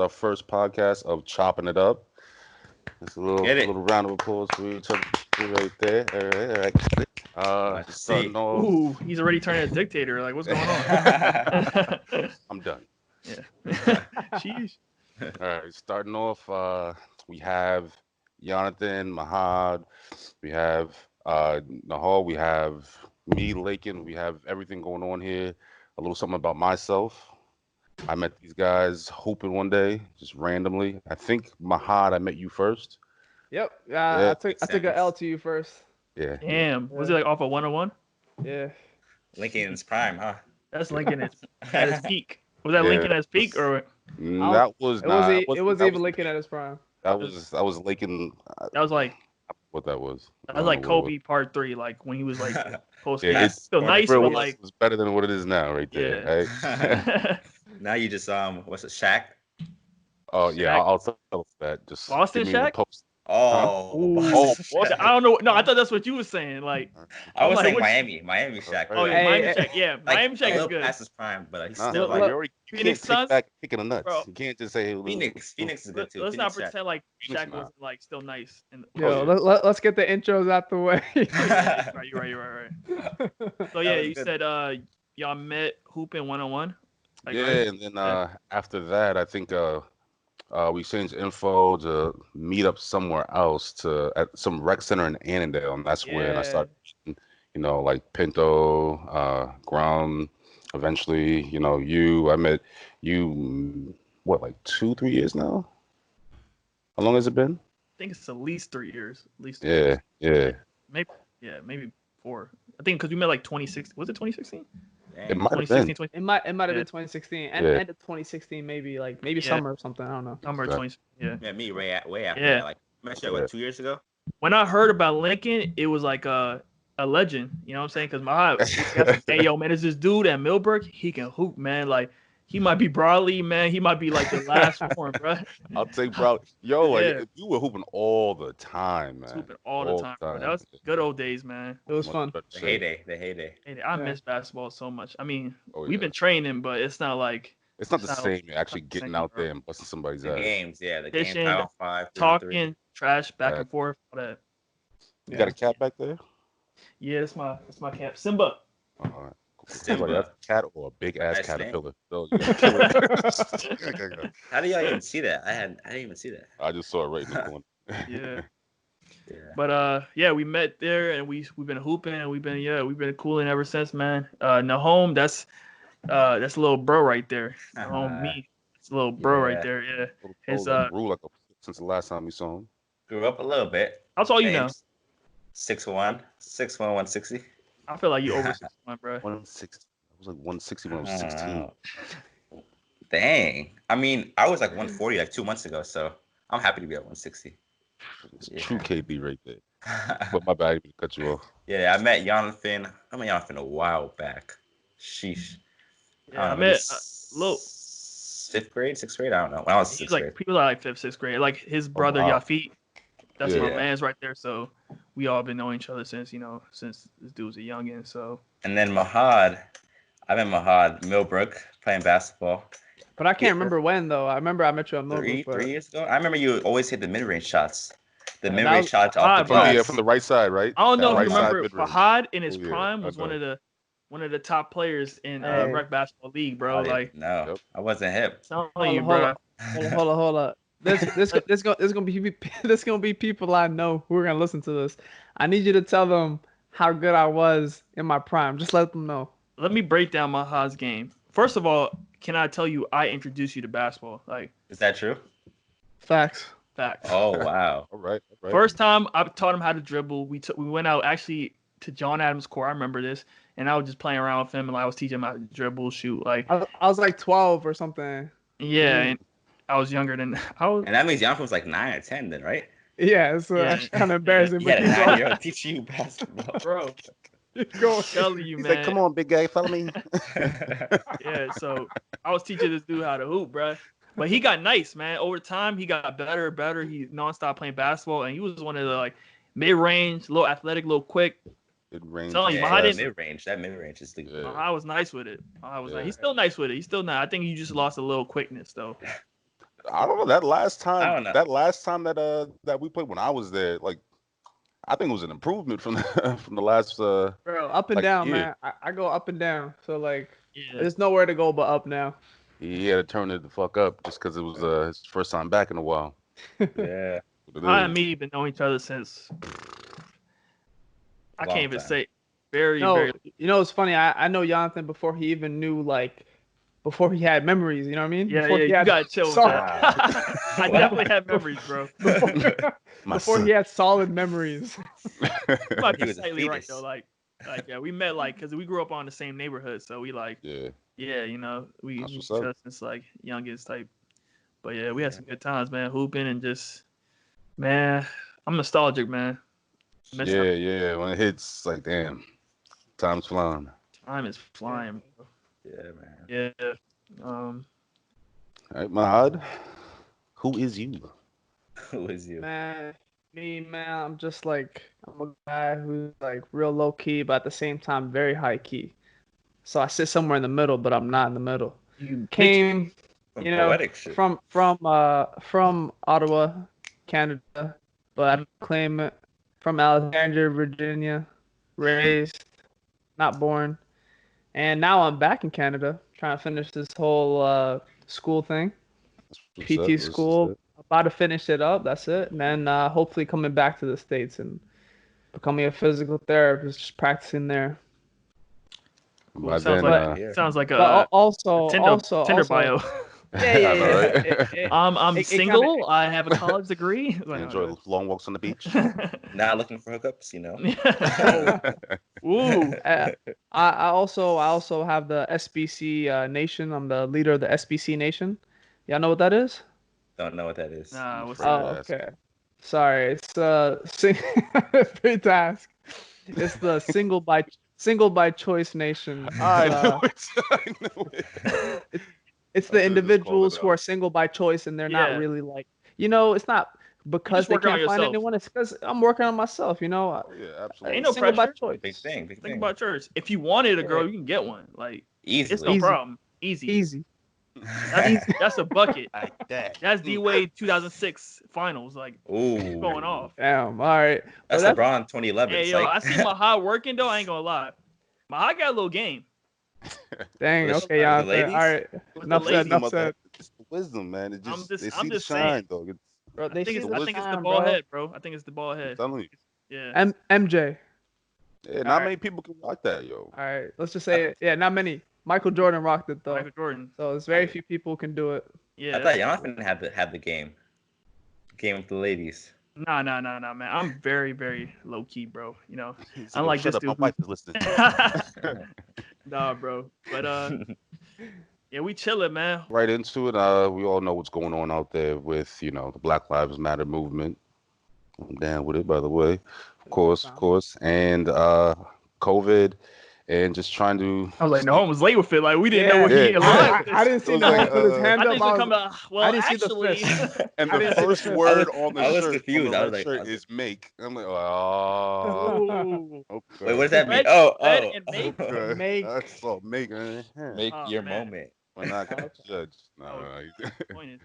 our first podcast of Chopping It Up. It's a little round of applause for each other right there. All right. Starting off. Ooh, he's already turning a dictator. Like, what's going on? I'm done. Yeah. Sheesh. All right. Starting off, we have Yonathan, Mahad. We have Nahum. We have me, Lekan. We have everything going on here. A little something about myself. I met these guys hooping one day, just randomly. I think Mahad, I met you first. Yep. I took an L to you first. Yeah. Damn. Yeah. Was it like off a 101? Yeah. Lincoln's prime, huh? That's Lincoln at his peak. Was that Lincoln at his peak or? That was it was even Lincoln at his prime. That was Lincoln. That was like. What that was? That was like Kobe Part 3, like when he was like post. Yeah, it's still nice, but like it's better than what it is now, right there. Yeah. Right? Now you just what's it, Shaq? Oh yeah, I'll tell us that. Just Boston Shaq. Boston. I don't know. No, I thought that's what you were saying. Like I was saying Miami Shaq. Oh yeah, Miami Shaq. Yeah, like, Miami Shaq is good. Past his prime, but he's still still like you Phoenix can't Suns. Back kicking the nuts. Bro. You can't just say Phoenix is good too. Let's not pretend Shaq. like Shaq wasn't like still nice. Let's get the intros out the way. You're right. So yeah, you said y'all met hooping 101. Like, yeah, right? And then after that, I think we exchanged info to meet up somewhere else at some rec center in Annandale, and that's when I started meeting, like Pinto, Girum, eventually, you. I met you, what, like 2-3 years now? How long has it been? I think it's at least 3 years. At least 3 years. Yeah. Maybe 4. I think because we met like 2016. Was it 2016? It might have been. It might have been 2016. End of 2016, maybe summer or something. I don't know. Summer 20. Yeah. Yeah, me way after that. Like met you 2 years ago. When I heard about Lincoln, it was like a legend. You know what I'm saying? Because Mahad, hey yo man, there's this dude at Millbrook. He can hoop, man. Like he might be Broadly, man. He might be like the last one, bro. I'll take Broadly. Yo, like you were hooping all the time, man. Hooping all the time. Bro. That was good old days, man. It was fun. The heyday. I miss basketball so much. I mean, we've been training, but it's not like it's not the same. You're actually getting out there and busting somebody's ass. Games, the games, Power 5, talking, trash, back and forth, all that. You got a cat back there? Yeah, it's my cat, Simba. All right. Simba. That's a cat or a big ass caterpillar. So, How do y'all even see that? I didn't even see that. I just saw it right in the corner. Yeah. But we met there and we've been hooping and we've been cooling ever since, man. Nahum, that's a little bro right there. Nahum, me, it's a little bro right there. Yeah. His grew like since the last time we saw him. Grew up a little bit. How tall you now? 6'1", 160. I feel like you over 6'1", bro. 160. I was like 160 when I was 16. Dang. I mean, I was like 140 like 2 months ago, so I'm happy to be at 160. It's true KD right there. But my bad, I didn't cut you off. Yeah, I met Yonathan. A while back. Sheesh. Yeah, I met Lo. 6th grade? I don't know. When I was 6th grade. People are like 5th, 6th grade. Like his brother Yafit. That's my man's right there. So we all been knowing each other since this dude was a youngin. So. And then Mahad. I met Mahad, Millbrook, playing basketball. But I can't remember when though. I remember I met you on Millbrook. 3 years ago. I remember you always hit the mid-range shots. The mid-range shots off the glass. From the right side, right? I don't know if you remember. Mahad in his prime was one of the top players in rec basketball league, bro. No, I wasn't hip. Hold on. This gonna be people I know who are gonna listen to this. I need you to tell them how good I was in my prime. Just let them know. Let me break down Mahad's game. First of all, can I tell you I introduced you to basketball? Like, is that true? Facts. Oh wow. All right. First time I taught him how to dribble. We went out actually to John Adams' court. I remember this, and I was just playing around with him, and I was teaching him how to dribble, shoot. Like I was like 12 or something. Yeah, and I was younger than I was. And that means Yonathan was like 9 or 10 then, right? Yeah, it's kind of embarrassing. Yeah, 9-year-old teaching you basketball, bro. Telling you, man. Like, come on, big guy, follow me. Yeah, so I was teaching this dude how to hoop, bro. But he got nice, man. Over time, he got better and better. He nonstop playing basketball, and he was one of the like mid-range, little athletic, little quick. Mid-range. Mid-range. That mid-range is the. I was nice with it. He's still nice with it. He's still not. I think he just lost a little quickness though. I don't know. That last I time, don't know. that we played when I was there, like I think it was an improvement from the from the last Bro, up and like down, year. man. I go up and down. So like, Yeah. there's nowhere to go but up now. He had to turn it the fuck up just because it was his first time back in a while. Yeah. I and me been knowing each other since I Long can't even time. say very, No, very. you know it's funny. I know Yonathan before he even knew before he had memories. You know what I mean? Yeah, Before yeah, he you had gotta chill with solid, that. I definitely have memories, bro. before he had solid memories. You might He be was a slightly right fetus. though. Like yeah, we met because we grew up on the same neighborhood, so we Yeah, you know, we that's knew what's each up. other since like youngest type. But yeah, we had some good times, man. Hooping and just man, I'm nostalgic, man. Miss Yeah, yeah. When it hits, like damn, time's flying. time is flying, bro. Yeah, man. Yeah. Um, All right, Mahad, who is you? Who is you? Man, I'm just like I'm a guy who's like real low key, but at the same time very high key. So I sit somewhere in the middle, but I'm not in the middle. you Came, Some you know, poetic shit. from Ottawa, Canada, but I don't claim it. From Alexandria, Virginia, raised, not born, and now I'm back in Canada trying to finish this whole school thing. What's up? PT What's school. up? About to finish it up. That's it. And then hopefully coming back to the States and becoming a physical therapist, just practicing there. cool. By Sounds then, like Yeah. sounds like But a also, Tinder bio. yeah, I yeah, know, yeah. right? I'm It single. kinda, I have a college degree. You enjoy long walks on the beach. Not looking for hookups, you know. Ooh. I also have the SBC Nation. I'm the leader of the SBC Nation. Y'all know what that is? Don't know what that is. Nah, what's afraid that? to Oh, ask. okay. Sorry, it's free task. It's the single by choice nation. I It's, know it. I know it. it's I the should've just called individuals it who are out. single by choice and they're not Yeah. really like, it's not because just they working on can't find yourself. anyone. It's because I'm working on myself. Oh yeah, absolutely. Ain't no Single by pressure. choice. Big thing. Big Think thing. about yours. If you wanted a girl, Yeah. you can get one. Like it's Easily. no Easy. problem. Easy. Easy. That's a bucket. Like that. That's D-Wade 2006 finals. Like Ooh. going off. Damn. All right. That's But LeBron 2011. Hey yo, I see Mahad working though. I ain't gonna lie. Mahad got a little game. dang. With Okay, the Yonathan. ladies? All right. With the Enough said. ladies. Enough said. It's the wisdom, man. It I'm just they just see the saying. shine, dog. Bro, they see I the think it's the shine, ball bro. head, bro. I think it's the ball I'm head. telling you. Yeah. MJ. Yeah, not Alright. many people can like that, yo. All right. Let's just say it. Yeah, not many. Michael Jordan rocked it though. Michael Jordan. So there's very few people who can do it. Yeah. I thought Yonathan had the game. Game with the ladies. Nah, man. I'm very, very low key, bro. You know, He's unlike shut this up. My dude. wife is listening. Nah, bro. But yeah, we chilling, man. Right into it. We all know what's going on out there with, the Black Lives Matter movement. I'm down with it, by the way. Of course. And COVID and just trying to I was like, Nahum was late with it. Like we didn't know Yeah. what he Yeah. aligned with I this. didn't see It was no one like, put his hand I up. think I it's come was- out. Well, I didn't see the actually, fist. and I the didn't see the first fist. word on the I was shirt, confused. on the I red was like- shirt I was is make. I'm like, oh, Ooh. okay. Wait, what does that mean? Red- Oh, red oh. and make? Okay. Make. That's all make. Make Oh, your man. moment. We're not gonna Okay. judge. No, Oh, no. Disappointed.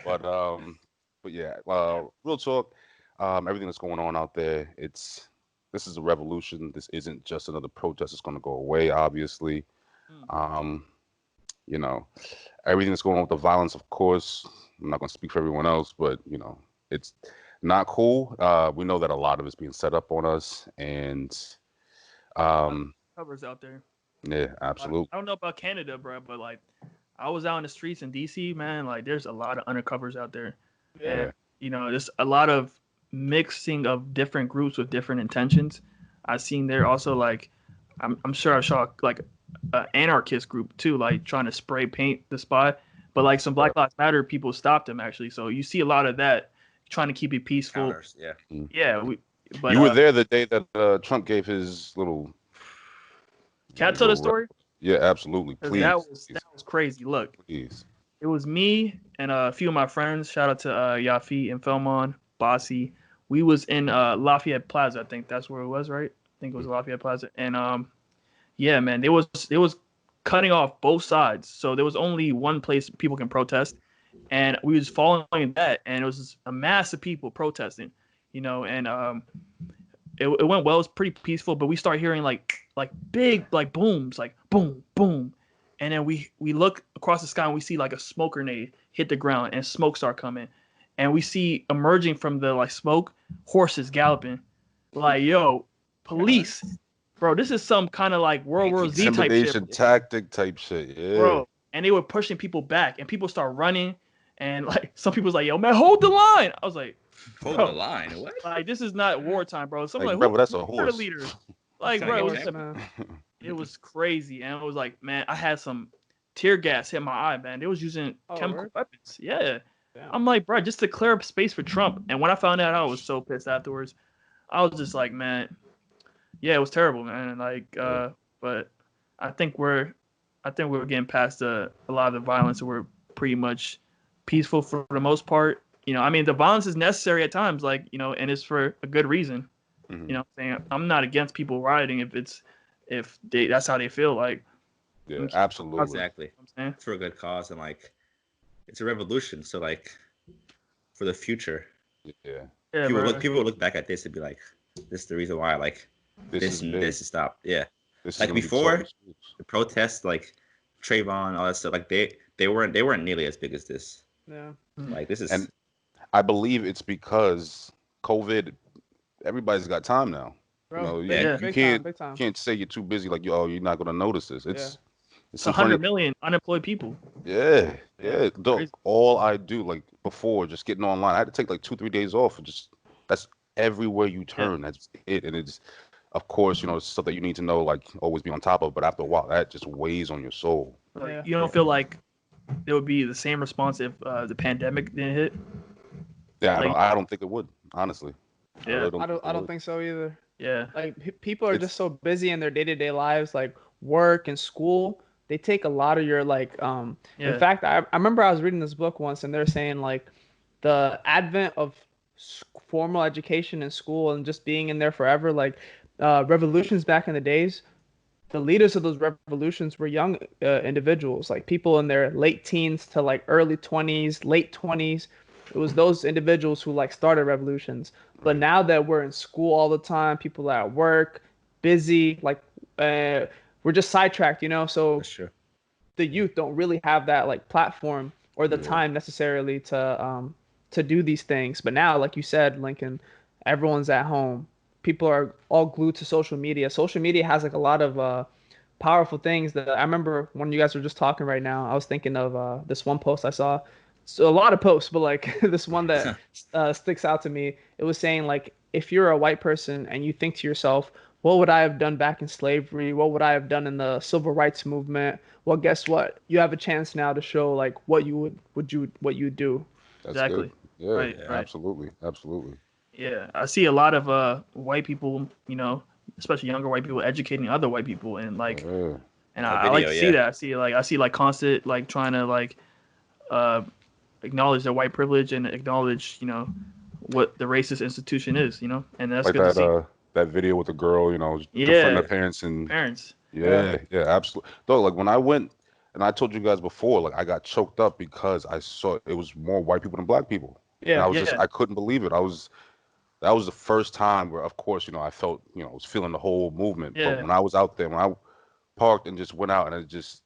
But yeah. Real talk. Everything that's going on out there, this is a revolution. This isn't just another protest. It's going to go away, obviously. Um, everything that's going on with the violence, of course. I'm not going to speak for everyone else, but it's not cool. We know that a lot of it's being set up on us, and Covers out there. yeah, absolutely. I don't know about Canada, bro, but like I was out in the streets in DC, man. Like there's a lot of undercovers out there. Yeah. And there's a lot of mixing of different groups with different intentions. I've seen there also like I'm sure I saw like an anarchist group too, like trying to spray paint the spot. But like some Black Lives Matter people stopped them actually. So you see a lot of that trying to keep it peaceful. Counters, yeah. Yeah, but You were there the day that Trump gave his little. Can I tell the story? Yeah, absolutely. 'Cause Please. that was crazy. Look, Please. it was me and a few of my friends. Shout out to Yafi and Felmon, Bossy. We was in Lafayette Plaza. I think that's where it was, right? I think it was Lafayette Plaza. And yeah, man, it was cutting off both sides. So there was only one place people can protest, and we was following that, and it was a mass of people protesting, and it went well. It was pretty peaceful, but we start hearing like big like booms, like boom, boom, and then we look across the sky and we see like a smoke grenade hit the ground and smoke start coming, and we see emerging from the like smoke horses galloping, like yo, police, bro. This is some kind of like World War Z type shit, intimidation tactic type shit, yeah. bro. And they were pushing people back, and people start running, and like some people was like, yo, man, hold the line. I was like, Hold the line. What? like this is not wartime, bro. Someone Like, like, bro, that's a who horse. are the leaders? Like, Trying bro, to get it was crazy, and it was like, man, I had some tear gas hit my eye, man. They was using chemical weapons. Yeah. Damn. I'm like, bro, just to clear up space for Trump. And when I found out, I was so pissed afterwards. I was just like, man, yeah, it was terrible, man. Like, but I think we're getting past a lot of the violence, and we're pretty much peaceful for the most part. I mean, the violence is necessary at times, like, and it's for a good reason. Mm-hmm. You know what I'm saying? I'm not against people rioting if that's how they feel. Like, yeah, absolutely. Exactly. It's for a good cause, and like, it's a revolution. So like, for the future, people will look back at this and be like, this is the reason why like this is stopped. Yeah. Like before the protests, like Trayvon, all that stuff, like they weren't nearly as big as this. Yeah. Like this is, and I believe it's because COVID. Everybody's got time now. Bro, You can't say you're too busy. Like, you're not gonna notice this. It's 100 million unemployed people. Yeah. Dog, all I do, like before, just getting online, I had to take like 2-3 days off. That's everywhere you turn. That's it. And it's, of course, it's stuff that you need to know, like always be on top of. But after a while, that just weighs on your soul. Like, you don't feel like there would be the same response if the pandemic didn't hit? Yeah, I don't think it would, honestly. Yeah, I don't think so either. Yeah, like people are just so busy in their day-to-day lives, like work and school. They take a lot of your like. In fact, I remember I was reading this book once, and they're saying like the advent of formal education in school and just being in there forever, like revolutions back in the days. The leaders of those revolutions were young individuals, like people in their late teens to like early 20s, late 20s. It was those individuals who like started revolutions. But now that we're in school all the time, people are at work, busy, like we're just sidetracked, So the youth don't really have that like platform or the time necessarily to do these things. But now, like you said, Lincoln, everyone's at home. People are all glued to social media. Social media has like a lot of powerful things that I remember when you guys were just talking right now. I was thinking of this one post I saw. So a lot of posts, but like this one that sticks out to me. It was saying like, if you're a white person and you think to yourself, what would I have done back in slavery? What would I have done in the civil rights movement? Well, guess what? You have a chance now to show like what you would do. That's exactly. Good. Yeah, right. Absolutely. Yeah, I see a lot of white people, especially younger white people, educating other white people, and like, and I like to see that. I see like constant like trying to like acknowledge their white privilege and acknowledge, what the racist institution is, and that's like good to see. That video with the girl, confronting her parents and Yeah, absolutely. Though, like when I went, and I told you guys before, like I got choked up because I saw it was more white people than black people. And I was I couldn't believe it. That was the first time where, of course, I felt, was feeling the whole movement. Yeah. But when I was out there, when I parked and just went out, and it just,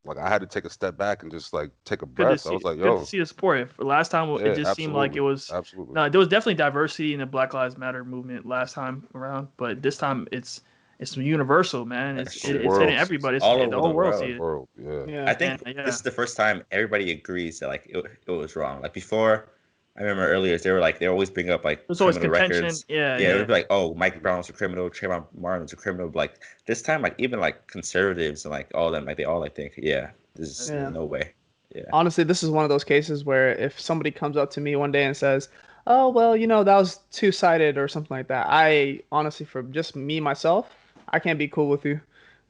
like, I had to take a step back and just like take a breath. I was like, yo. Good to see the support. Last time it just seemed like it was. Absolutely. No, there was definitely diversity in the Black Lives Matter movement last time around, but this time it's universal, man. It's hitting everybody. It's all the whole world see it. Yeah. I think this is the first time everybody agrees that like it was wrong. Like before, I remember earlier they always bring up like there's always contention. Records. Yeah. It would be like, oh, Mike Brown was a criminal, Trayvon Martin was a criminal. But, like this time, like even like conservatives and like all of them, like they all like think, this is no way. Yeah. Honestly, this is one of those cases where if somebody comes up to me one day and says, oh, well, that was two-sided or something like that, I honestly, for just me, myself, I can't be cool with you.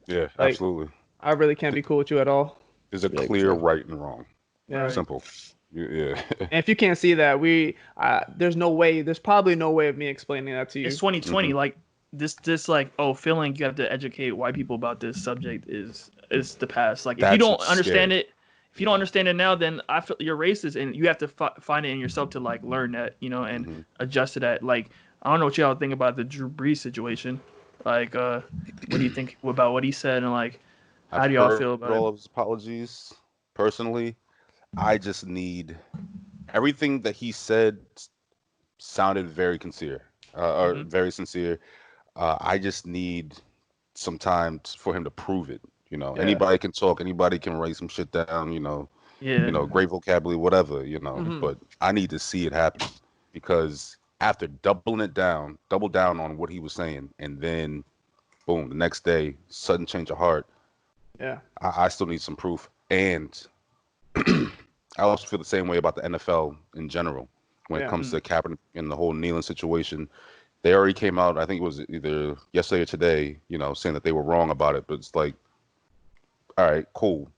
Yeah, absolutely. I really can't be cool with you at all. There's a clear right and wrong. Yeah. Simple. Yeah. And if you can't see that, there's probably no way of me explaining that to you. It's 2020. Mm-hmm. Like this like, feeling you have to educate white people about this subject is the past. Like if you don't understand it, if you don't understand it now, then I feel you're racist, and you have to find it in yourself to like learn that, and adjust to that. Like, I don't know what y'all think about the Drew Brees situation. Like, what do you think about what he said, and like, how do y'all feel about all of his apologies. Personally, I just need everything that he said sounded very sincere, or very sincere. I just need some time for him to prove it. Anybody can talk, anybody can write some shit down. Great vocabulary, whatever. But I need to see it happen, because after double down on what he was saying, and then boom, the next day, sudden change of heart. Yeah, I still need some proof, and I also feel the same way about the NFL in general when it comes to Kaepernick and the whole kneeling situation. They already came out, I think it was either yesterday or today, saying that they were wrong about it. But it's like, all right, cool,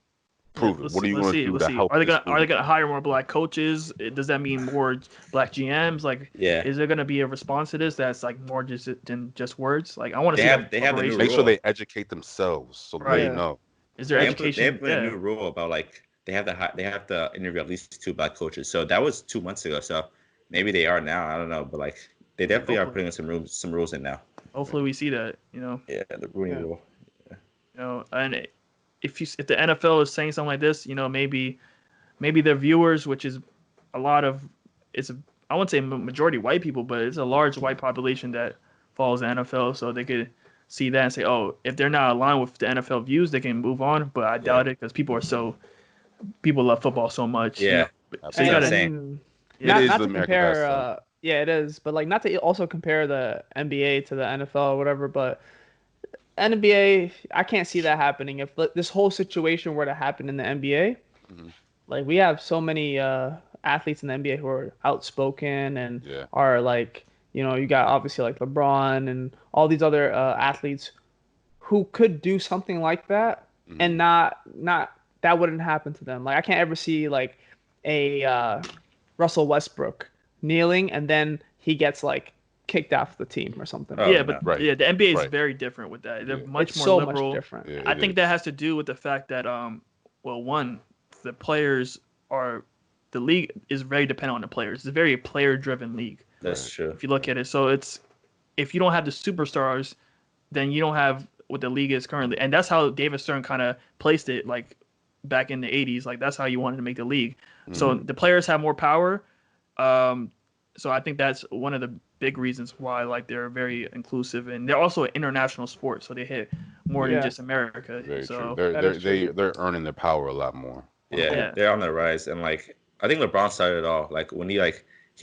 prove it. What are you going to do to help? Are they gonna hire more black coaches? Does that mean more black GMs? Like, is there gonna be a response to this that's like more than just words? Like, I want to see they have the new make rule. sure they educate themselves so they know. Is there education? They have a new rule about like they have to interview at least 2 black coaches. So that was 2 months ago. So maybe they are now. I don't know, but like they definitely are putting some rules in now. Hopefully we see that. Yeah, the Rooney rule. Yeah. And if the NFL is saying something like this, maybe their viewers, which is a lot of, I wouldn't say majority white people, but it's a large white population that follows the NFL, so they could see that and say, oh, if they're not aligned with the NFL views, they can move on. But I doubt it, because people love football so much. Yeah, so you gotta not to compare. Yeah, it is, but like not to also compare the NBA to the NFL or whatever. But NBA, I can't see that happening. If this whole situation were to happen in the NBA, like we have so many athletes in the NBA who are outspoken and are like, you got obviously like LeBron and all these other athletes who could do something like that and not that wouldn't happen to them. Like I can't ever see like a Russell Westbrook kneeling and then he gets like kicked off the team or something. The NBA is very different with that. They're much more liberal. Much different. I think that has to do with the fact that the players the league is very dependent on the players. It's a very player-driven league. That's true. If you look at it, so if you don't have the superstars, then you don't have what the league is currently, and that's how David Stern kind of placed it, like back in the '80s. Like that's how you wanted to make the league. So the players have more power. So I think that's one of the big reasons why like they're very inclusive, and they're also an international sport, so they hit more than just America. Very so true. They're earning their power a lot more. Yeah, they're on the rise, and like I think LeBron started it all. Like when he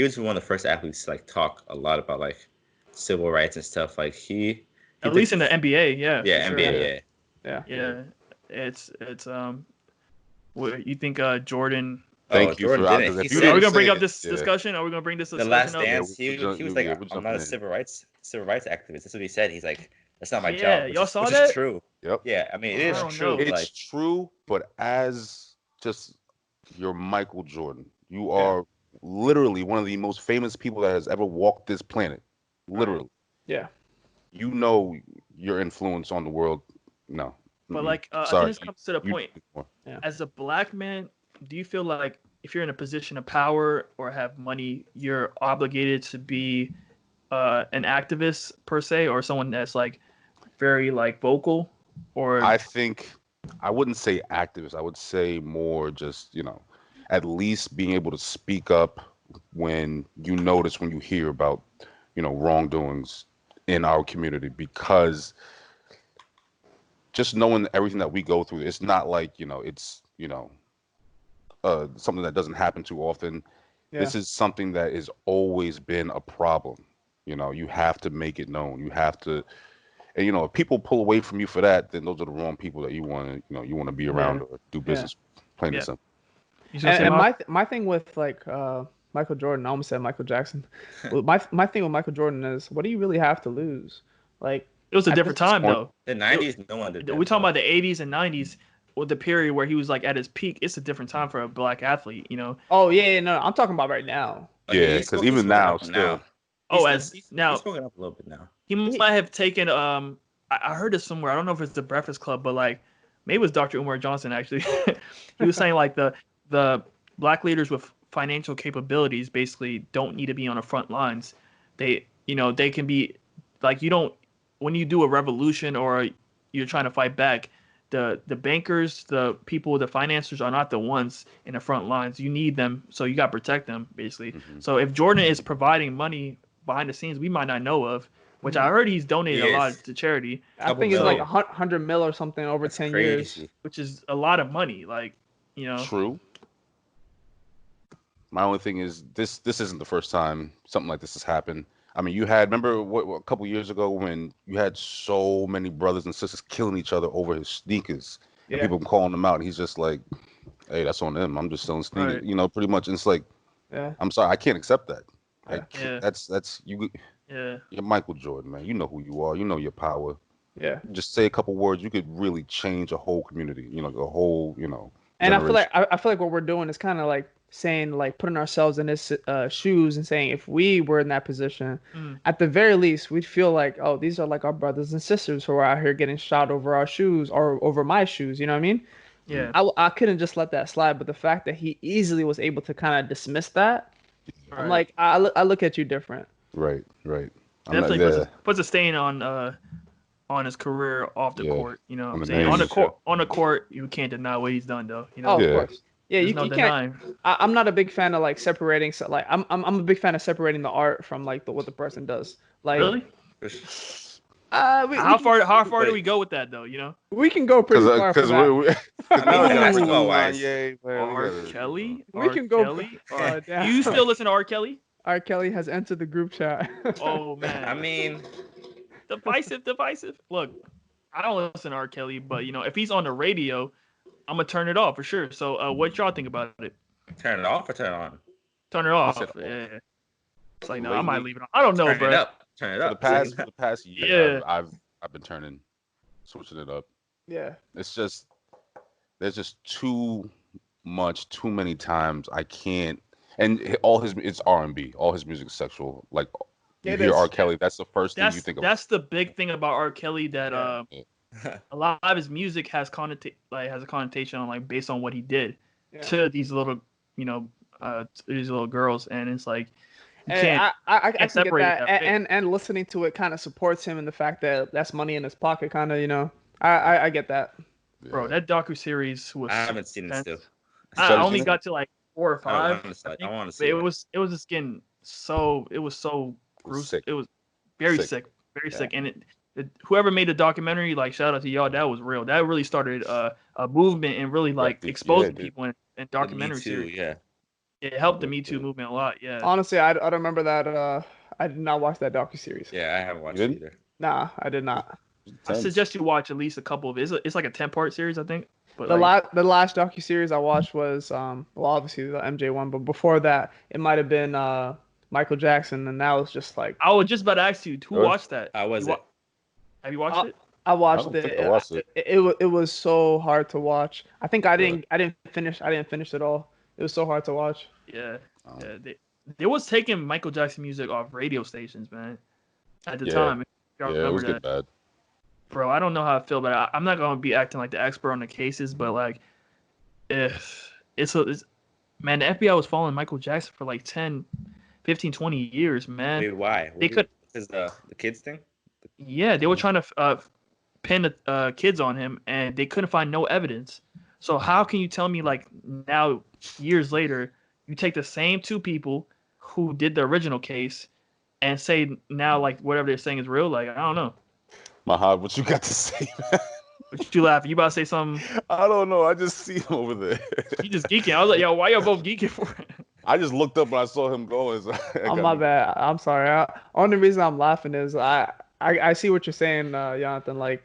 was one of the first athletes to like talk a lot about like civil rights and stuff. Like he at least in the NBA, NBA, yeah. It's what you think, Jordan? Thank you Jordan for did it. Are we gonna bring up this discussion? Are we gonna bring this discussion The Last up? Dance. He was like, I'm not a civil rights activist. That's what he said. He's like, that's not my job. Y'all saw that? Which is true. Yep. Yeah, I mean, it is true. It's true, but as just you're Michael Jordan, you are literally one of the most famous people that has ever walked this planet. Literally. Yeah. Your influence on the world. No. But like, I think this comes to the point. As a black man, do you feel like if you're in a position of power or have money, you're obligated to be an activist per se, or someone that's like very like vocal? Or I think I wouldn't say activist. I would say more just, at least being able to speak up when you hear about, wrongdoings in our community, because just knowing everything that we go through, it's not like, it's, something that doesn't happen too often. Yeah. This is something that has always been a problem. You have to make it known. You have to, and if people pull away from you for that, then those are the wrong people that you want to be around or do business. Plain and simple. And my thing with like Michael Jordan, I almost said Michael Jackson. my thing with Michael Jordan is, what do you really have to lose? Like, it was a different time though. The 90s, no one did that. We're talking about the 80s and 90s. With the period where he was like at his peak, it's a different time for a black athlete, Oh yeah, no, I'm talking about right now. Yeah, because even now, still. He's spoken up a little bit now. He might have taken I heard it somewhere. I don't know if it's the Breakfast Club, but like maybe it was Dr. Umar Johnson actually. He was saying like the black leaders with financial capabilities basically don't need to be on the front lines. They can be like, you don't, when you do a revolution or you're trying to fight back, the bankers, the people, the financiers are not the ones in the front lines. You need them, so you got to protect them basically. So if Jordan is providing money behind the scenes we might not know of, which I heard he's donated a lot to charity. I think it's like 100 mil or something over 10 years, which is a lot of money. Like, True. My only thing is this isn't the first time something like this has happened. I mean, remember a couple years ago when you had so many brothers and sisters killing each other over his sneakers, and people calling him out, and he's just like, "Hey, that's on them. I'm just selling sneakers." Right. Pretty much. And it's like, I'm sorry, I can't accept that. That's you. Yeah. You're Michael Jordan, man. You know who you are. You know your power. Yeah. Just say a couple words, you could really change a whole community. The whole. And I feel like what we're doing is kind of like saying, like, putting ourselves in his shoes and saying, if we were in that position, at the very least, we'd feel like, oh, these are like our brothers and sisters who are out here getting shot over our shoes or over my shoes. You know what I mean? Yeah. I couldn't just let that slide. But the fact that he easily was able to kind of dismiss that, I'm like, I look at you different. Right. Definitely puts a stain on his career off the court. You know what I'm saying? On the court, you can't deny what he's done, though. Oh, of course. Yeah, you can't. I'm not a big fan of like separating. So, like, I'm a big fan of separating the art from like what the person does. Like, really? How far do we go with that, though? We can go pretty far. Because R. Kelly. We can go. Do you still listen to R. Kelly? R. Kelly has entered the group chat. Oh man. I mean, divisive. Look, I don't listen to R. Kelly, but if he's on the radio, I'm gonna turn it off for sure. So, what y'all think about it? Turn it off or turn it on? Turn it off. Yeah. It's like, no, I might leave it on. I don't know, turn bro. It up. Turn it up. For the past year, I've been switching it up. Yeah. It's just there's just too many times I can't. And it's R&B. All his music is sexual. Like, you hear R. Kelly, that's the first thing you think of. That's the big thing about R. Kelly, that a lot of his music has a connotation on, like, based on what he did to these little girls, and it's like you can't. I can separate get that, and listening to it kind of supports him in the fact that that's money in his pocket, kind of. I get that. Bro, that docu-series was. I haven't seen it still. I only got to like 4 or 5. I want to see it. It was just getting so. It was so gruesome. It was very sick, very sick. And whoever made the documentary, like, shout out to y'all. That was real. That really started a movement and really like exposing people in documentary series. Yeah. It helped the Me Too movement a lot. Yeah. Honestly, I don't remember that. I did not watch that docu-series. Yeah, I haven't watched it either. Nah, I did not. I suggest you watch at least a couple of it. It's like a 10-part series, I think. But the last docu-series I watched was obviously the MJ one, but before that it might have been Michael Jackson, and that was just like, I was just about to ask you who watched that. Have you watched it? I watched it. It was so hard to watch. I think I didn't finish it all. It was so hard to watch. Yeah. They was taking Michael Jackson music off radio stations, man, at the time. It was good bad. Bro, I don't know how I feel, but I'm not gonna be acting like the expert on the cases, but like, if man, the FBI was following Michael Jackson for like 10, 15, 20 years, man. Dude, why? Is the kids thing? Yeah, they were trying to pin the kids on him, and they couldn't find no evidence. So how can you tell me, like, now, years later, you take the same 2 people who did the original case and say now, like, whatever they're saying is real? Like, I don't know. Mahad, what you got to say, man? What you laughing? You about to say something? I don't know. I just see him over there. You just geeking. I was like, yo, why y'all both geeking for it? I just looked up and I saw him go. Oh, my bad. I'm sorry. Only reason I'm laughing is I see what you're saying, Yonathan. Like,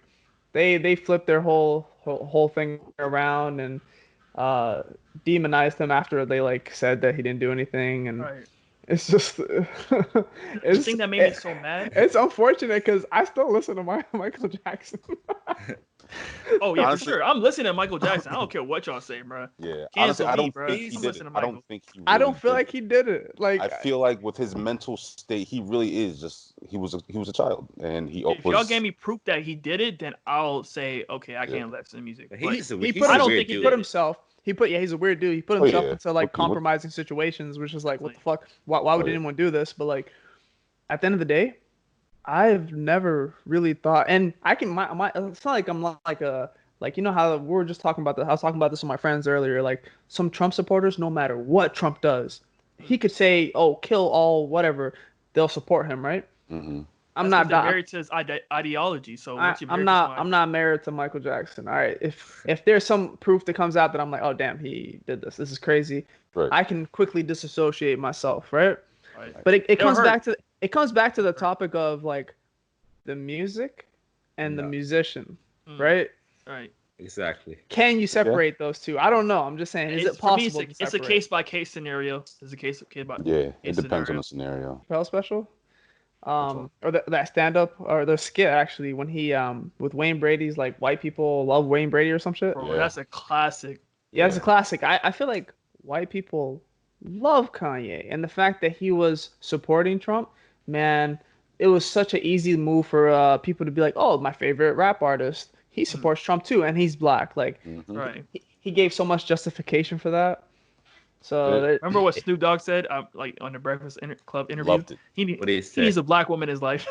they flipped their whole thing around and demonized him after they, like, said that he didn't do anything, and It's just The thing that made me so mad. It's unfortunate because I still listen to Michael Jackson. Oh yeah, honestly, for sure. I'm listening to Michael Jackson. I don't care what y'all say, bro. Yeah, honestly, I don't think he did it. I don't think he. Really I don't feel like he did it. Like I feel like with his mental state, he really is just he was a child, and he. If y'all gave me proof that he did it, then I'll say okay, I can't listen to music. He's I don't think he put himself. He's a weird dude. He put himself into like compromising situations, which is like, what the fuck? Why would anyone do this? But like, at the end of the day, I've never really thought, and I can my it's not like I'm like a like, you know how we were just talking about this. I was talking about this with my friends earlier. Like some Trump supporters, no matter what Trump does, he could say, "Oh, kill all whatever," they'll support him, right? Mm-hmm. I'm not married to his ideology, so I'm not married to Michael Jackson. All right, if there's some proof that comes out that I'm like, oh damn, he did this. This is crazy. Right. I can quickly disassociate myself, right? But it comes back to the topic of like the music and the musician, right? Right. Exactly. Can you separate those two? I don't know. I'm just saying, is it possible? It's a case by case scenario. It's a case by it depends on the scenario. Chappelle special. Or that stand up or the skit actually when he with Wayne Brady's like white people love Wayne Brady or some shit. Bro, that's a classic. Yeah, it's a classic. I feel like white people love Kanye, and the fact that he was supporting Trump, man, it was such an easy move for people to be like, oh, my favorite rap artist, he supports Trump too, and he's black. Like, right? He gave so much justification for that. So remember what Snoop Dogg said, like on the Breakfast Club interview. Loved it. He needs a black woman in his life.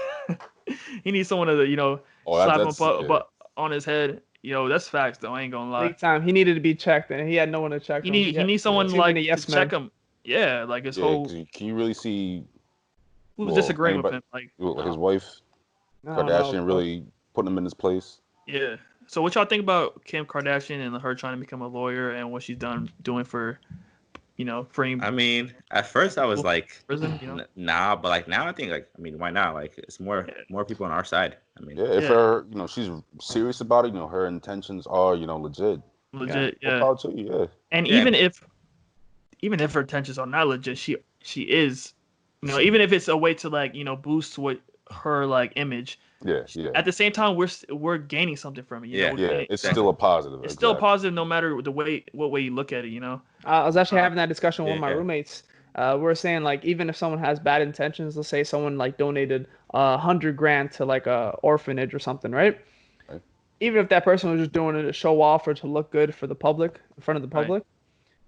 He needs someone to slap him on his head. That's facts though. I ain't gonna lie. Big time. He needed to be checked, and he had no one to check him. He needs someone to check him. Yeah, like his whole. Can you really see? Who's disagreeing with him? Like his wife, Kardashian, really putting him in his place. Yeah. So what y'all think about Kim Kardashian and her trying to become a lawyer and what she's doing for? Freeing. I mean, at first I was like, nah, but like now I think why not? Like it's more people on our side. I mean, her, she's serious about it. Her intentions are, legit. Legit, yeah. Power to you, yeah. And even if her intentions are not legit, she is, even if it's a way to boost what her image. Yeah. At the same time, we're gaining something from it. It's still a positive. It's still a positive, no matter what way you look at it. I was actually having that discussion with one of my roommates. We're saying even if someone has bad intentions, let's say someone donated $100,000 to a orphanage or something, right? Even if that person was just doing it to show off or to look good for the public, in front of the public,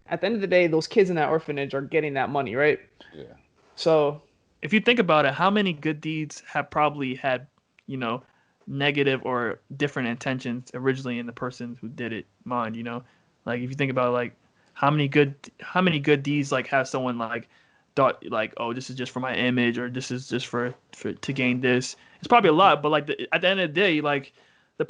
at the end of the day, those kids in that orphanage are getting that money, right? Yeah. So if you think about it, how many good deeds have probably had negative or different intentions originally in the person who did it mind, like if you think about how many good deeds have someone thought oh, this is just for my image or this is just for to gain this. It's probably a lot, but at the end of the day, the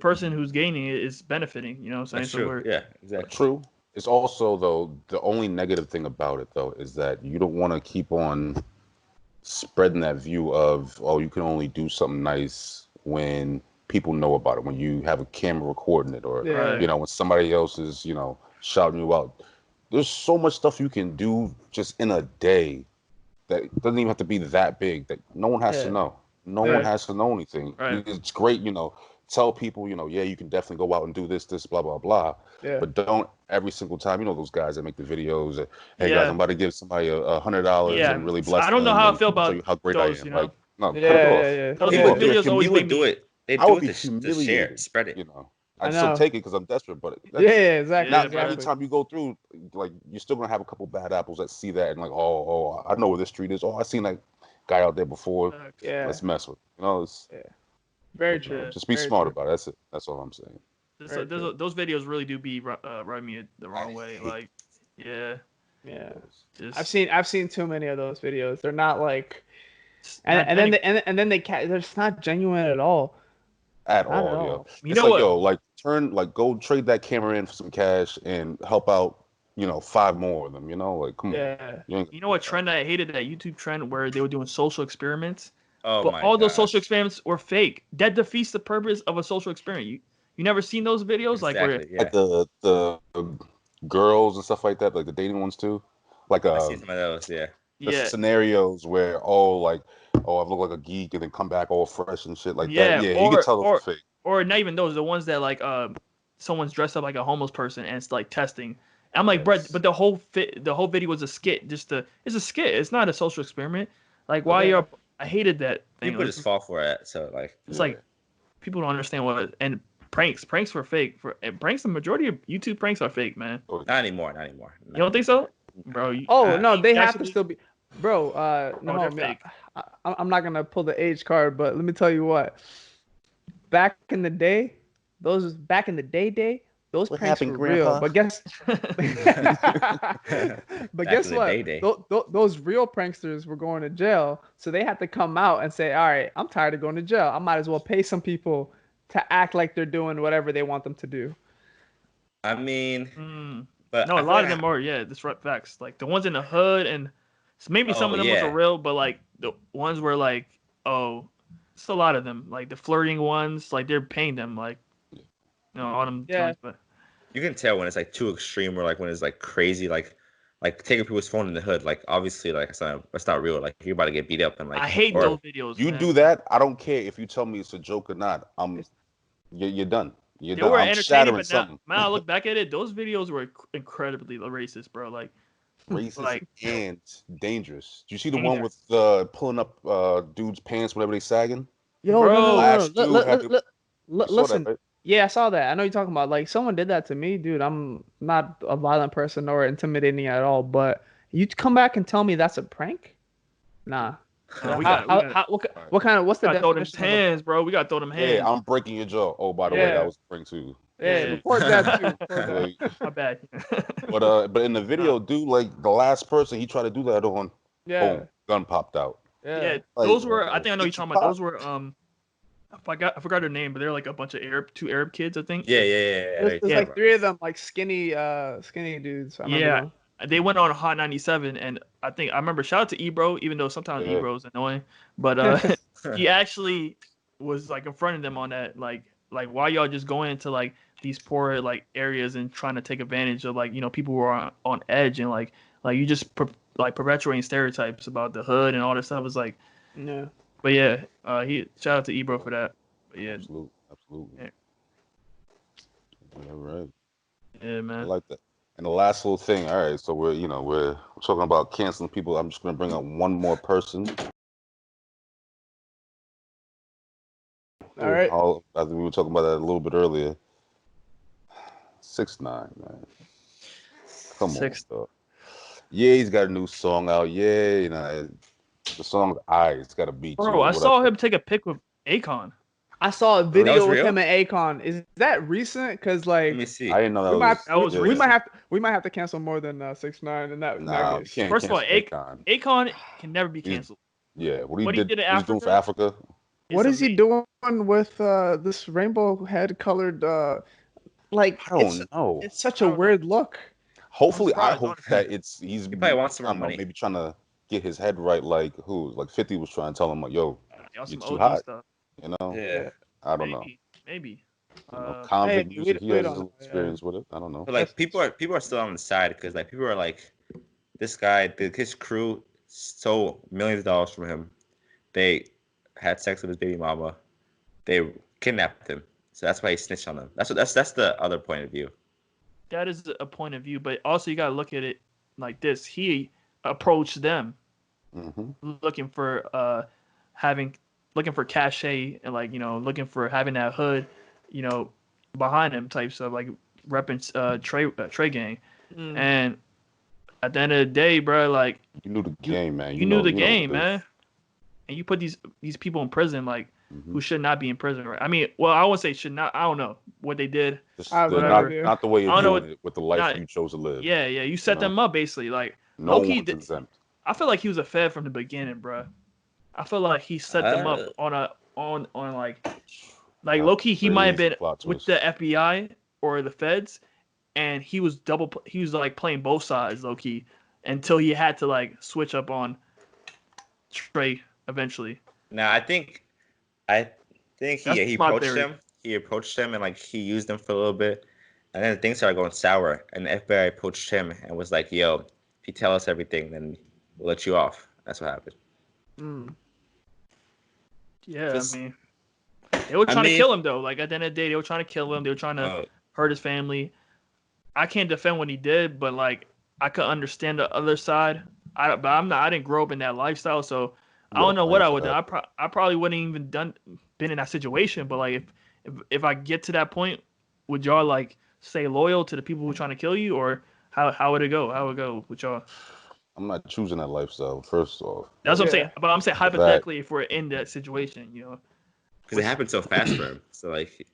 person who's gaining it is benefiting, That's true. Yeah, exactly. True. It's also though the only negative thing about it though is that you don't want to keep on spreading that view of, oh, you can only do something nice when people know about it, when you have a camera recording it, or when somebody else is shouting you out. There's so much stuff you can do just in a day that doesn't even have to be that big that no one has to know. No one has to know anything. It's great, tell people, you can definitely go out and do this, blah, blah, blah. Yeah. But don't every single time, those guys that make the videos, hey guys, I'm about to give somebody $100 and really bless them. I don't know how I feel about how great those, I am. No, cut it off. He would do it. They do it to share, spread it. I'd still take it because I'm desperate, but exactly. Now every time you go through, you're still gonna have a couple bad apples that see that and oh, I know where this street is. Oh, I seen that guy out there before. Let's mess with. It's very true. Just be smart about it. That's it. That's all I'm saying. Those videos really do be rub me the wrong way. I've seen too many of those videos. They're not and then they're just not genuine at all. At all. It's what? Go trade that camera in for some cash and help out, 5 more of them, come on. You know what trend I hated? That YouTube trend where they were doing social experiments. Oh, but all those social experiments were fake. That defeats the purpose of a social experiment. You never seen those videos? Exactly, like the girls and stuff like that, like the dating ones too. I seen some of those, yeah. scenarios where like I look like a geek and then come back all fresh and shit like that. Yeah, you can tell it's fake. Or not even those, the ones that like someone's dressed up like a homeless person and it's like testing. I'm like, bro, but the whole video was a skit. It's a skit. It's not a social experiment. Like, why I hated that thing. People just fall for it. So like, it's like people don't understand and pranks were fake. Pranks, the majority of YouTube pranks are fake, man. Not anymore. You don't think so, bro? No, they have to still be, bro. No, fake. I'm not gonna pull the age card, but let me tell you what. Back in the day, those pranks were real. But guess what? Those real pranksters were going to jail, so they had to come out and say, "All right, I'm tired of going to jail. I might as well pay some people to act like they're doing whatever they want them to do." I mean, but no, a lot of them are disrupt facts. Like the ones in the hood, and maybe some of them was real, but like the ones where like it's a lot of them. Like the flirting ones, like they're paying them like. All them joints, but you can tell when it's like too extreme or like when it's like crazy, like taking people's phone in the hood. Like obviously, like it's not real. Like you're about to get beat up and like. I hate those videos. You do that, I don't care if you tell me it's a joke or not. You're done. You're done. Were entertaining, but now I look back at it, those videos were incredibly racist, bro. Like racist and dangerous. Do you see the one with pulling up dudes' pants whenever they sagging? Yo, bro, listen. Yeah, I saw that. I know you're talking about. Like, someone did that to me, dude. I'm not a violent person or intimidating at all, but you come back and tell me that's a prank? Nah. What kind of? What's the definition? Throw them hands, bro. We gotta throw them hands. Yeah, I'm breaking your jaw. Oh, by the way, that was a prank too. Yeah, report that too. My bad. but in the video, dude, like the last person he tried to do that on, boom, gun popped out. Yeah, those were. I think I know you're talking about. Those were I forgot their name, but they're like a bunch of two Arab kids, I think. Yeah. There's like three of them, like skinny dudes. They went on Hot 97, and I remember shout out to Ebro, even though sometimes Ebro's annoying, but he actually was like confronting them on that, like why y'all just going into like these poor like areas and trying to take advantage of like people who are on edge and like you just perpetuating stereotypes about the hood and all this stuff. Is like But he shout out to Ebro for that. But yeah, absolutely. Yeah. All right. Yeah, man. I like that. And the last little thing. All right, so we're talking about canceling people. I'm just gonna bring up one more person. All right. I think we were talking about that a little bit earlier. 6ix9ine, man. Come on, dog. Yeah, he's got a new song out. Yeah, the song's It's got a beat. Bro, I saw him take a pic with Akon. I saw a video with him and Akon. Is that recent? Because like, let me see. I didn't know that was recent. We might have to cancel more than 6ix9ine in that case. First of all, Akon can never be canceled. What he did in doing for Africa. What is he doing with this rainbow head colored? Like, I don't know. It's such a weird look. Hopefully, I hope that he probably wants some more money. Maybe trying to get his head right, like 50 was trying to tell him, like, yo, you're too hot. Stuff. Yeah. I don't know. Maybe. Convict music, he has a little experience with it. I don't know. But like people are still on the side because like people are like, this guy, his crew stole millions of dollars from him. They had sex with his baby mama. They kidnapped him. So that's why he snitched on them. That's the other point of view. That is a point of view, but also you gotta look at it like this. He approached them, looking for cachet and like looking for having that hood, behind him type stuff, like repping Trey Gang, and at the end of the day, bro, like you knew the game, man. You knew the game, man, and you put these people in prison, like. Who should not be in prison, right? I mean, well, I would say should not. I don't know what they did. Not the way you're doing it with the life you chose to live. Yeah. You set them up basically. Like no one's exempt. I feel like he was a fed from the beginning, bro. I feel like he set them up on like low-key. He might have been with the FBI or the feds, and he was like playing both sides low-key until he had to like switch up on Trey eventually. Now I think he approached him. He approached him and like he used him for a little bit, and then things started going sour. And the FBI approached him and was like, "Yo, if you tell us everything, then we'll let you off. That's what happened. Yeah, I mean, they were trying to kill him though. Like at the end of the day, they were trying to kill him. They were trying to hurt his family. I can't defend what he did, but like I could understand the other side. I didn't grow up in that lifestyle, so I don't know what I would do. I probably wouldn't even been in that situation. But like if I get to that point, would y'all like stay loyal to the people who are trying to kill you, or how would it go? How would it go with y'all? I'm not choosing that lifestyle. First off, that's what I'm saying. But I'm saying hypothetically, if we're in that situation, because it happened so fast for him. So like,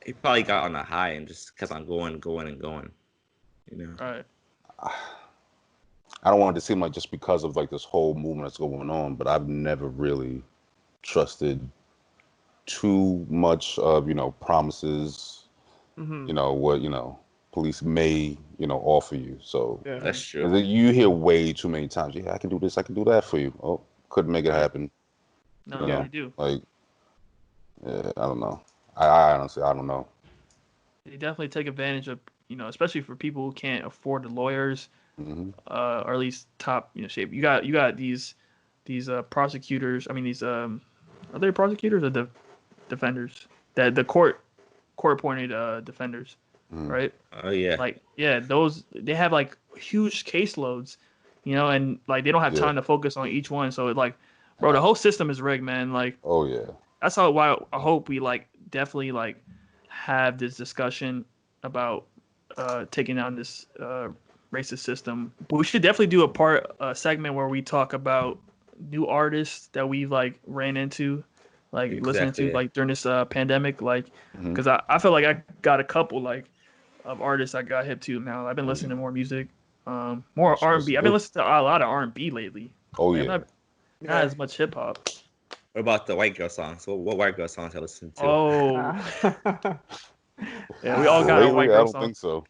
he probably got on a high and just kept on going. Right. I don't want it to seem like just because of like this whole movement that's going on, but I've never really trusted too much of promises. What police may offer you. So that's true. You hear way too many times. Yeah, I can do this. I can do that for you. Oh, couldn't make it happen. No, they do. Like, yeah, I don't know. I honestly, I don't know. They definitely take advantage of, especially for people who can't afford the lawyers, or at least top, shape. You got these prosecutors. I mean, these are they prosecutors or defenders? That the court appointed defenders, right? Oh yeah. Like those they have like huge caseloads, and like they don't have time to focus on each one. So like, bro, the whole system is rigged, man. Like, oh yeah. That's why I hope we like definitely like have this discussion about taking down this racist system. But we should definitely do a segment where we talk about new artists that we've like ran into, like listening to like during this pandemic, like because I feel like I got a couple like of artists I got hip to now. I've been listening to more music, more R&B. I've been listening to a lot of R&B lately. Oh yeah. Not as much hip hop. What about the white girl songs? What white girl songs I listen to? Oh, yeah, we all got our white girl songs. I don't think so.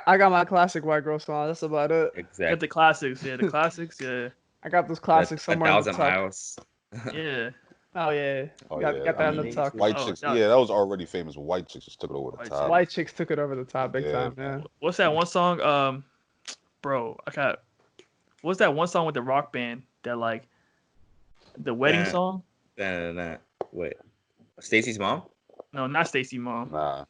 I got my classic white girl song. That's about it. Exactly. Got the classics, the classics, yeah. I got those classics somewhere. 1,000 Miles. Yeah. Oh yeah. Got that on the top. White Chicks. Yeah, that was already famous. White Chicks just took it over the top. White Chicks took it over the top big time. Yeah. What's that one song? Bro, what's that one song with the rock band that like the wedding song? Wait, Stacy's mom? No, not Stacy's mom. Nah.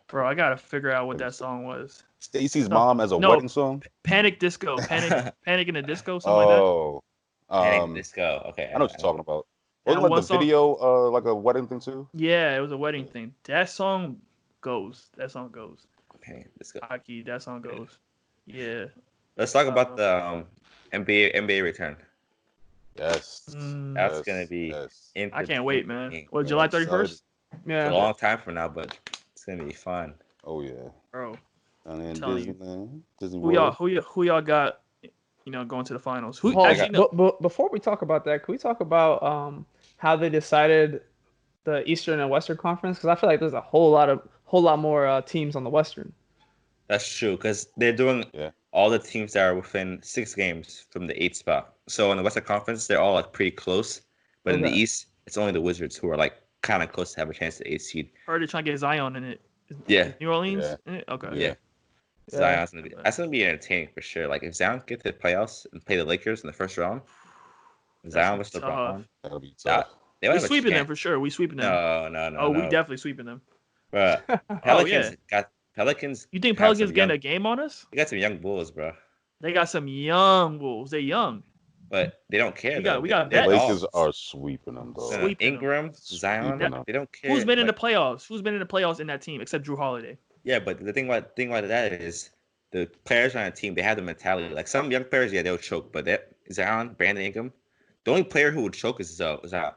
Bro, I gotta figure out what that song was. Stacy's mom as a wedding song? Panic Disco. Panic in the Disco, something like that. Oh. Panic Disco. Okay. I know what you're talking about. Wasn't like the video like a wedding thing too? Yeah, it was a wedding thing. That song goes. Okay, let's go. Hockey, that song goes. Yeah. Let's talk about the NBA return. Yes. That's gonna be. I can't wait, man. Well, July 31st. Yeah. It's a long time from now, but it's gonna be fun. Oh yeah, bro. And then Disneyland. Who y'all got? Going to the finals. Before we talk about that, can we talk about how they decided the Eastern and Western Conference? Because I feel like there's a whole lot more teams on the Western. That's true, because they're doing all the teams that are within 6 games from the 8th spot. So in the Western Conference, they're all like pretty close, but in the East, it's only the Wizards who are like kind of close to have a chance at 8th seed. Heard they're trying to get Zion in it. Yeah. New Orleans in it? Okay. Yeah. Zion's that's gonna be entertaining for sure. Like if Zion get to the playoffs and play the Lakers in the first round, Zion was the LeBron. That'll be tough. We sweeping them for sure. We sweeping them. No. Oh, we definitely sweeping them. But Pelicans got Pelicans. You think Pelicans getting a game on us? They got some young Bulls, bro. They got some young Bulls. They're young. But they don't care. We got the Lakers are sweeping them though. Ingram, Zion, they don't care. Who's been in the playoffs? Who's been in the playoffs in that team except Drew Holiday? Yeah, but the thing about that is the players on the team, they have the mentality. Like some young players, they'll choke, but that Zion, Brandon Ingram, the only player who would choke is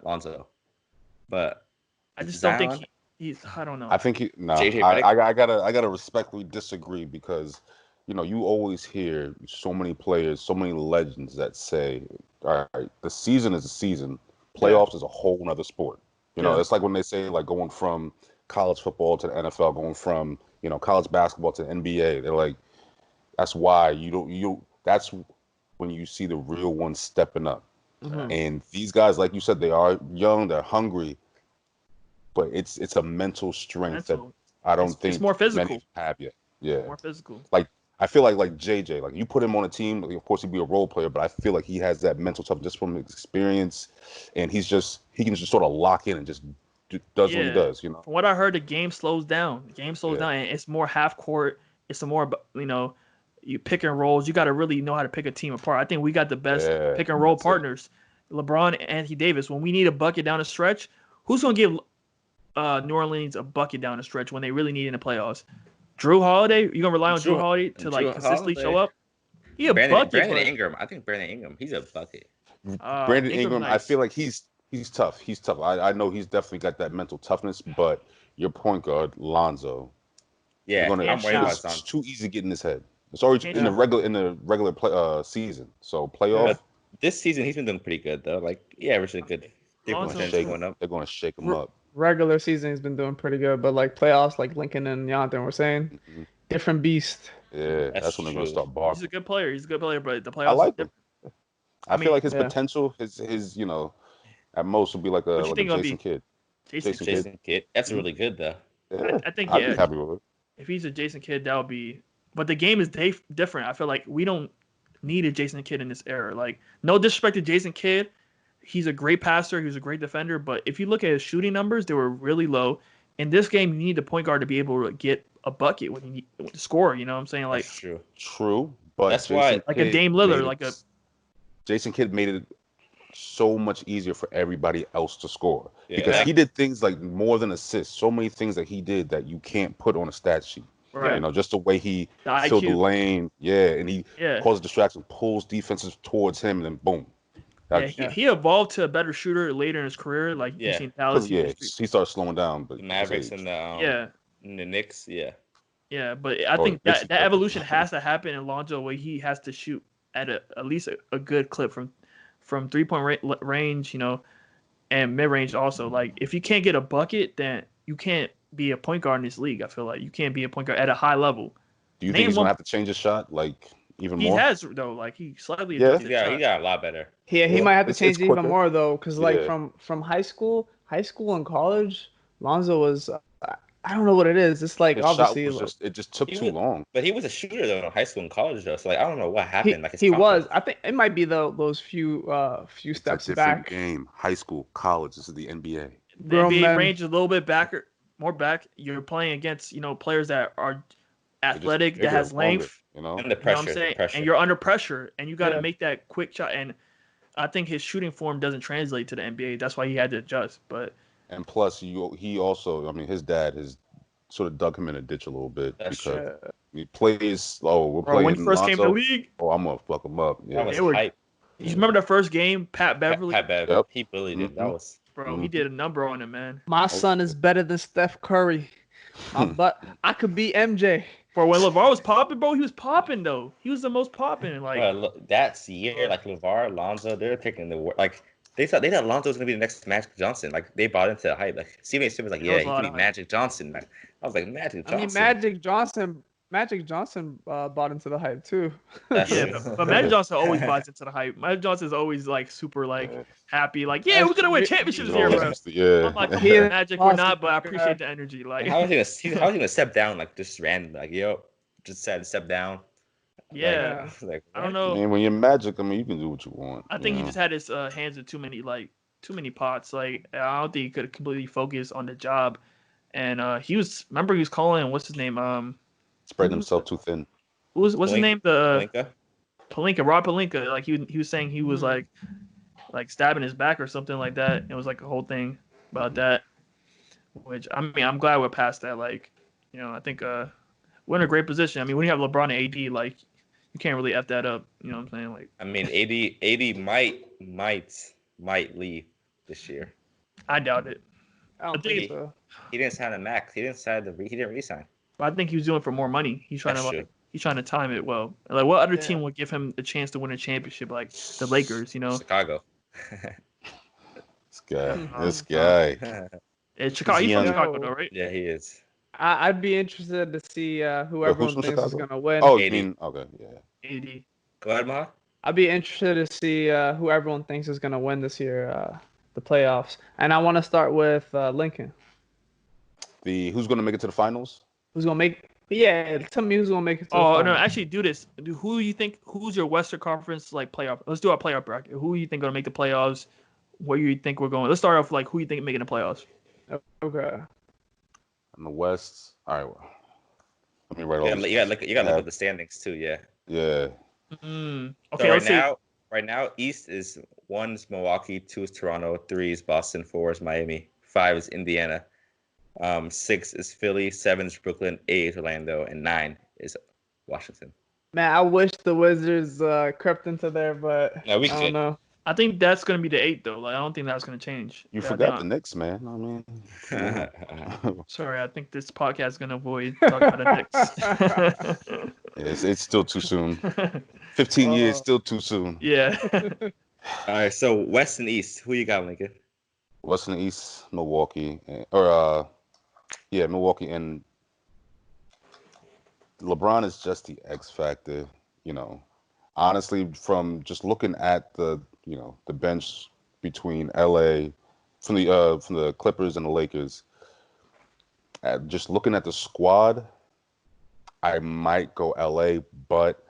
Lonzo. But I just don't think he's. I don't know. I think I gotta respectfully disagree because you always hear so many players, so many legends that say, all right, the season is a season, playoffs is a whole nother sport. It's like when they say like going from college football to the NFL, going from college basketball to the NBA. They're like, that's why that's when you see the real ones stepping up. Mm-hmm. And these guys, like you said, they are young, they're hungry, but it's a mental strength that I don't think it's more physical. many have yet. Yeah, more physical. Like I feel like JJ, like you put him on a team, like, of course he'd be a role player, but I feel like he has that mental toughness just from experience, and he can just sort of lock in and just does what he does, you know. From what I heard, the game slows down. The game slows down, and it's more half court. It's a more, you pick and rolls. You got to really know how to pick a team apart. I think we got the best pick and roll partners. LeBron, Anthony Davis. When we need a bucket down the stretch, who's gonna give New Orleans a bucket down the stretch when they really need it in the playoffs? Drew Holiday? You gonna rely on Drew Holiday to consistently show up? He a bucket. Brandon Ingram. I think Brandon Ingram. He's a bucket. Brandon Ingram. Nice. I feel like he's tough. He's tough. I know he's definitely got that mental toughness. But your point guard, Lonzo. Yeah, it's too easy to get in his head. It's already in the regular season. So playoff. But this season he's been doing pretty good though. Like averaging good. They're going to shake him up. Regular season he's been doing pretty good, but like playoffs, like Lekan and Yonathan were saying, different beast. Yeah, that's when they're going to start barking. He's a good player, but the playoffs. I like him. I feel like his potential, his at most will be like a Jason Kidd. Jason Kidd. That's really good though. Yeah. I think I'd be happy with it. If he's a Jason Kidd, that would be. But the game is different. I feel like we don't need a Jason Kidd in this era. Like, no disrespect to Jason Kidd, he's a great passer. He was a great defender. But if you look at his shooting numbers, they were really low. In this game, you need the point guard to be able to get a bucket when you need to score. You know what I'm saying? Like, that's true. But that's why, like a Dame Lillard, Jason Kidd made it so much easier for everybody else to score because he did things like more than assists. So many things that he did that you can't put on a stat sheet. Right. You know, just the way he filled the lane, and he causes distraction, pulls defenses towards him, and then boom. He evolved to a better shooter later in his career. Like you've seen Dallas. He started slowing down. But the Mavericks and the Knicks, Yeah, but I think that evolution has to happen in Lonzo, where he has to shoot at least a good clip from 3-point range, and mid range also. Like if you can't get a bucket, then you can't be a point guard in this league. I feel like you can't be a point guard at a high level. Do you think he's gonna have to change his shot, like even more? He has though. Like he slightly. He got a lot better. He might have to change it even more though, because like from high school and college, Lonzo was. I don't know what it is. It's like his obviously it just took too long. But he was a shooter though in high school and college though. So like I don't know what happened. He was. I think it might be those few steps back. Game, high school, college. This is the NBA. The NBA range is a little bit more back. You're playing against players that are athletic, that has length. And the pressure, what I'm saying? And you're under pressure, and you got to make that quick shot. And I think his shooting form doesn't translate to the NBA. That's why he had to adjust. And plus, he also, his dad has sort of dug him in a ditch a little bit because he plays. We're playing. When he first came to the league, I'm gonna fuck him up. Yeah, that was hype. You remember the first game, Pat Beverly? Pat Beverly. Yep. He bullied it. That was. Bro, he did a number on him, man. My son is better than Steph Curry. But I could beat MJ. Bro, when LeVar was popping, bro, he was popping though. He was the most popping. Like that's the year, like LeVar, Lonzo, they're taking the like. They thought Lonzo was gonna be the next Magic Johnson. Like they bought into the hype. Like Stephen A. Smith was like, he could be Magic Johnson. Like, I was like, Magic Johnson. Magic Johnson bought into the hype too. But Magic Johnson always buys into the hype. Magic Johnson is always like super like happy, like we're gonna win championships here, bro. Yeah. I'm like, Magic, we're not, but I appreciate the energy. Like, how was he gonna step down like just random? Like, just said step down. Yeah, I don't know. When you're Magic, you can do what you want. I think he just had his hands in too many pots. Like, I don't think he could completely focus on the job. And he was calling, what's his name? Spreading himself too thin. What's his name? Pelinka, Rob Pelinka. Like he was saying he was like stabbing his back or something like that. It was like a whole thing about that. Which I'm glad we're past that. Like, I think we're in a great position. When you have LeBron and AD, like you can't really F that up. You know what I'm saying? Like, AD might leave this year. I doubt it. I don't think so. He didn't sign a max. He didn't resign. But I think he was doing it for more money. He's trying to time it well. Like, what other team would give him a chance to win a championship? Like the Lakers, Chicago. This guy. It's Chicago. He's from Chicago, though, right? Yeah, he is. I'd be interested to see who everyone thinks is gonna win. Oh, you mean okay, yeah. AD. Go ahead, Mahad. I'd be interested to see who everyone thinks is gonna win this year, the playoffs. And I want to start with Lincoln. Who's gonna make it to the finals? Who's gonna make Yeah, tell me who's gonna make it to the Oh final. no, actually, do this. Who do you think? Who's your Western Conference like playoff? Let's do our playoff bracket. Who do you think gonna make the playoffs? Where you think we're going? Let's start off like who you think making the playoffs. Okay. In the West, all right. Well, let me write all Yeah, these. you gotta look at the standings too. Yeah. Yeah. Okay, So let's see. right now, East is 1 is Milwaukee, 2 is Toronto, 3 is Boston, 4 is Miami, 5 is Indiana, 6 is Philly, 7 is Brooklyn, 8 is Orlando, and 9 is Washington. Man, I wish the Wizards crept into there, but No, we I don't could. know. I think that's gonna be the 8 though. Like I don't think that's gonna change. You Yeah, forgot the Knicks, man. I mean, sorry, I think this podcast is gonna avoid talking about the Knicks. it's still too soon. 15 years, still too soon. Yeah. All right, so West and East, who you got, Lincoln? West and East, Milwaukee, Milwaukee, and LeBron is just the X factor. Honestly, from just looking at the bench between LA, from the Clippers and the Lakers, just looking at the squad, I might go LA, but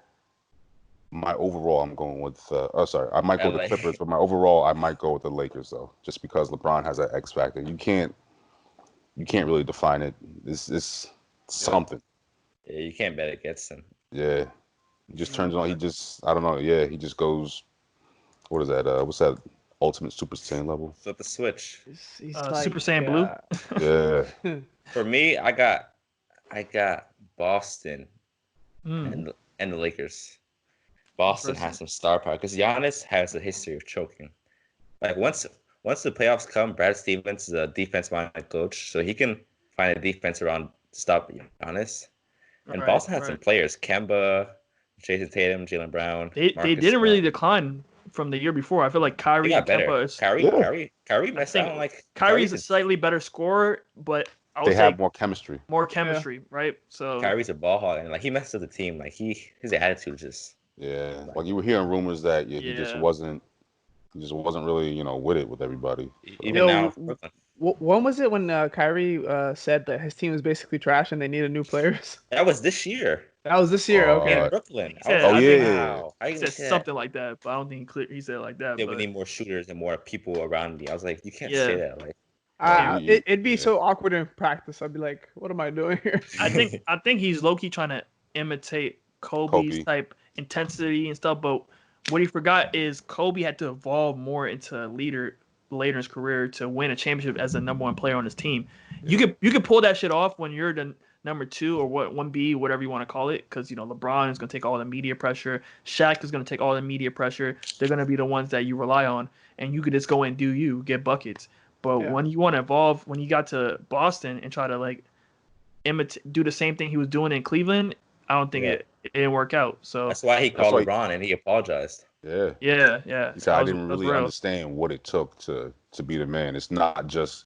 my overall, I'm going with. I might go with the Clippers, but my overall, I might go with the Lakers though, just because LeBron has that X factor. You can't really define it. It's something. Yeah, you can't bet against him. Yeah, he just turns on. I don't know. Yeah, he just goes. What is that? What's that? Ultimate Super Saiyan level. Flip the switch. He's Super Saiyan Blue. Yeah. For me, I got Boston and the Lakers. Boston has some star power because Giannis has a history of choking. Like once the playoffs come, Brad Stevens is a defense-minded coach, so he can find a defense around to stop Giannis. And Boston had some players: Kemba, Jason Tatum, Jaylen Brown. They didn't really decline from the year before. I feel like Kyrie and Kemba is Kyrie messed out. Like Kyrie's a slightly better scorer, but they have more chemistry. Right? So Kyrie's a ball hog, and like he messes up the team. Like his attitude just. Yeah, like you were hearing rumors that he just wasn't really with it with everybody. Even now, when was it when Kyrie said that his team was basically trash and they needed new players? That was this year. That was this year. Okay. In Brooklyn. He said something like that, but I don't think he said it like that. Yeah, we need more shooters and more people around me. I was like, you can't say that. Like, it'd be so awkward in practice. I'd be like, what am I doing here? I think he's low key trying to imitate Kobe's type intensity and stuff, but what he forgot is Kobe had to evolve more into a leader later in his career to win a championship as the number one player on his team. You could pull that shit off when you're the number 2 or 1B, whatever you want to call it, because LeBron is going to take all the media pressure. Shaq is going to take all the media pressure. They're going to be the ones that you rely on, and you could just go and get buckets. But when you want to evolve, when you got to Boston and try to like do the same thing he was doing in Cleveland, I don't think it didn't work out. So that's why he called LeBron and he apologized. Yeah. He said, I didn't really understand what it took to be the man. It's not just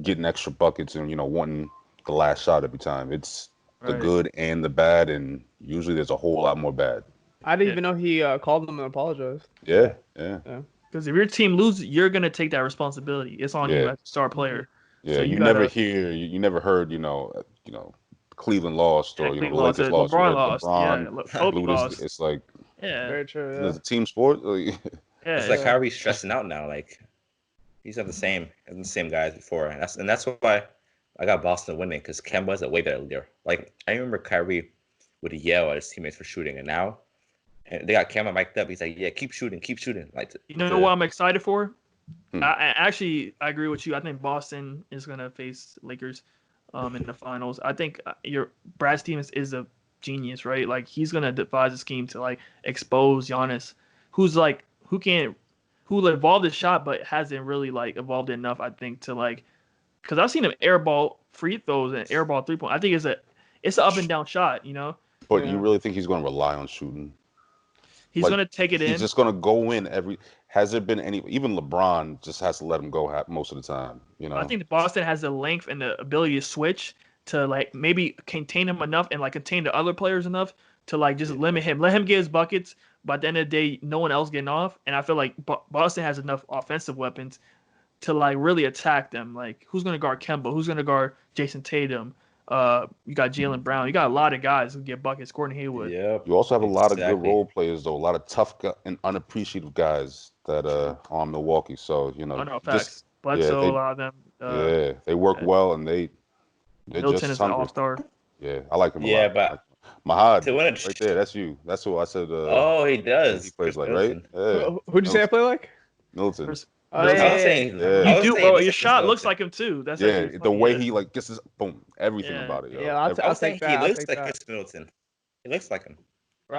getting extra buckets and wanting the last shot every time. It's the good and the bad, and usually there's a whole lot more bad. I didn't even know he called them and apologized. Yeah. Because if your team loses, you're gonna take that responsibility. It's on you as a star player. Yeah, so you never heard Cleveland lost or the Lakers lost. LeBron lost. Kobe lost. It's like very true. It's a team sport. It's like Kyrie's stressing out now. Like he's not the same guys before, and that's why I got Boston winning because Kemba's a way better leader. Like I remember Kyrie would yell at his teammates for shooting, and now they got Kemba mic'd up. He's like, "Yeah, keep shooting." Like what I'm excited for? I agree with you. I think Boston is gonna face Lakers in the finals. I think Brad Stevens is a genius, right? Like he's gonna devise a scheme to like expose Giannis, who evolved his shot but hasn't really like evolved enough. I think to like, because I've seen him airball free throws and airball 3-point. I think it's an up and down shot, But you really think he's going to rely on shooting? He's going to take it in. He's just going to go in every. Has there been any? Even LeBron just has to let him go most of the time. I think Boston has the length and the ability to switch to like maybe contain him enough and like contain the other players enough to like just limit him, let him get his buckets. But at the end of the day, no one else getting off. And I feel like Boston has enough offensive weapons to like really attack them. Like who's going to guard Kemba? Who's going to guard Jason Tatum? You got Jaylen Brown. You got a lot of guys who get buckets. Gordon Hayward. Yeah. You also have a lot of good role players, though. A lot of tough and unappreciative guys that on Milwaukee. So Oh no, facts. Bledsoe, a lot of them. They work well, and they're Middleton just is an hungry. all-star. Yeah, I like him a lot. Yeah, but Mahad, to win right there. That's you. That's who I said. He does. He plays Chris like Middleton. right. Yeah. Who'd you say I play like? Middleton. Oh, Middleton. yeah. I was saying, You do, bro. Your shot looks like him too. That's the way he like gets his boom, everything about it. Yo. Yeah, I'll take that. He looks like Chris Middleton. He looks like him. Bro,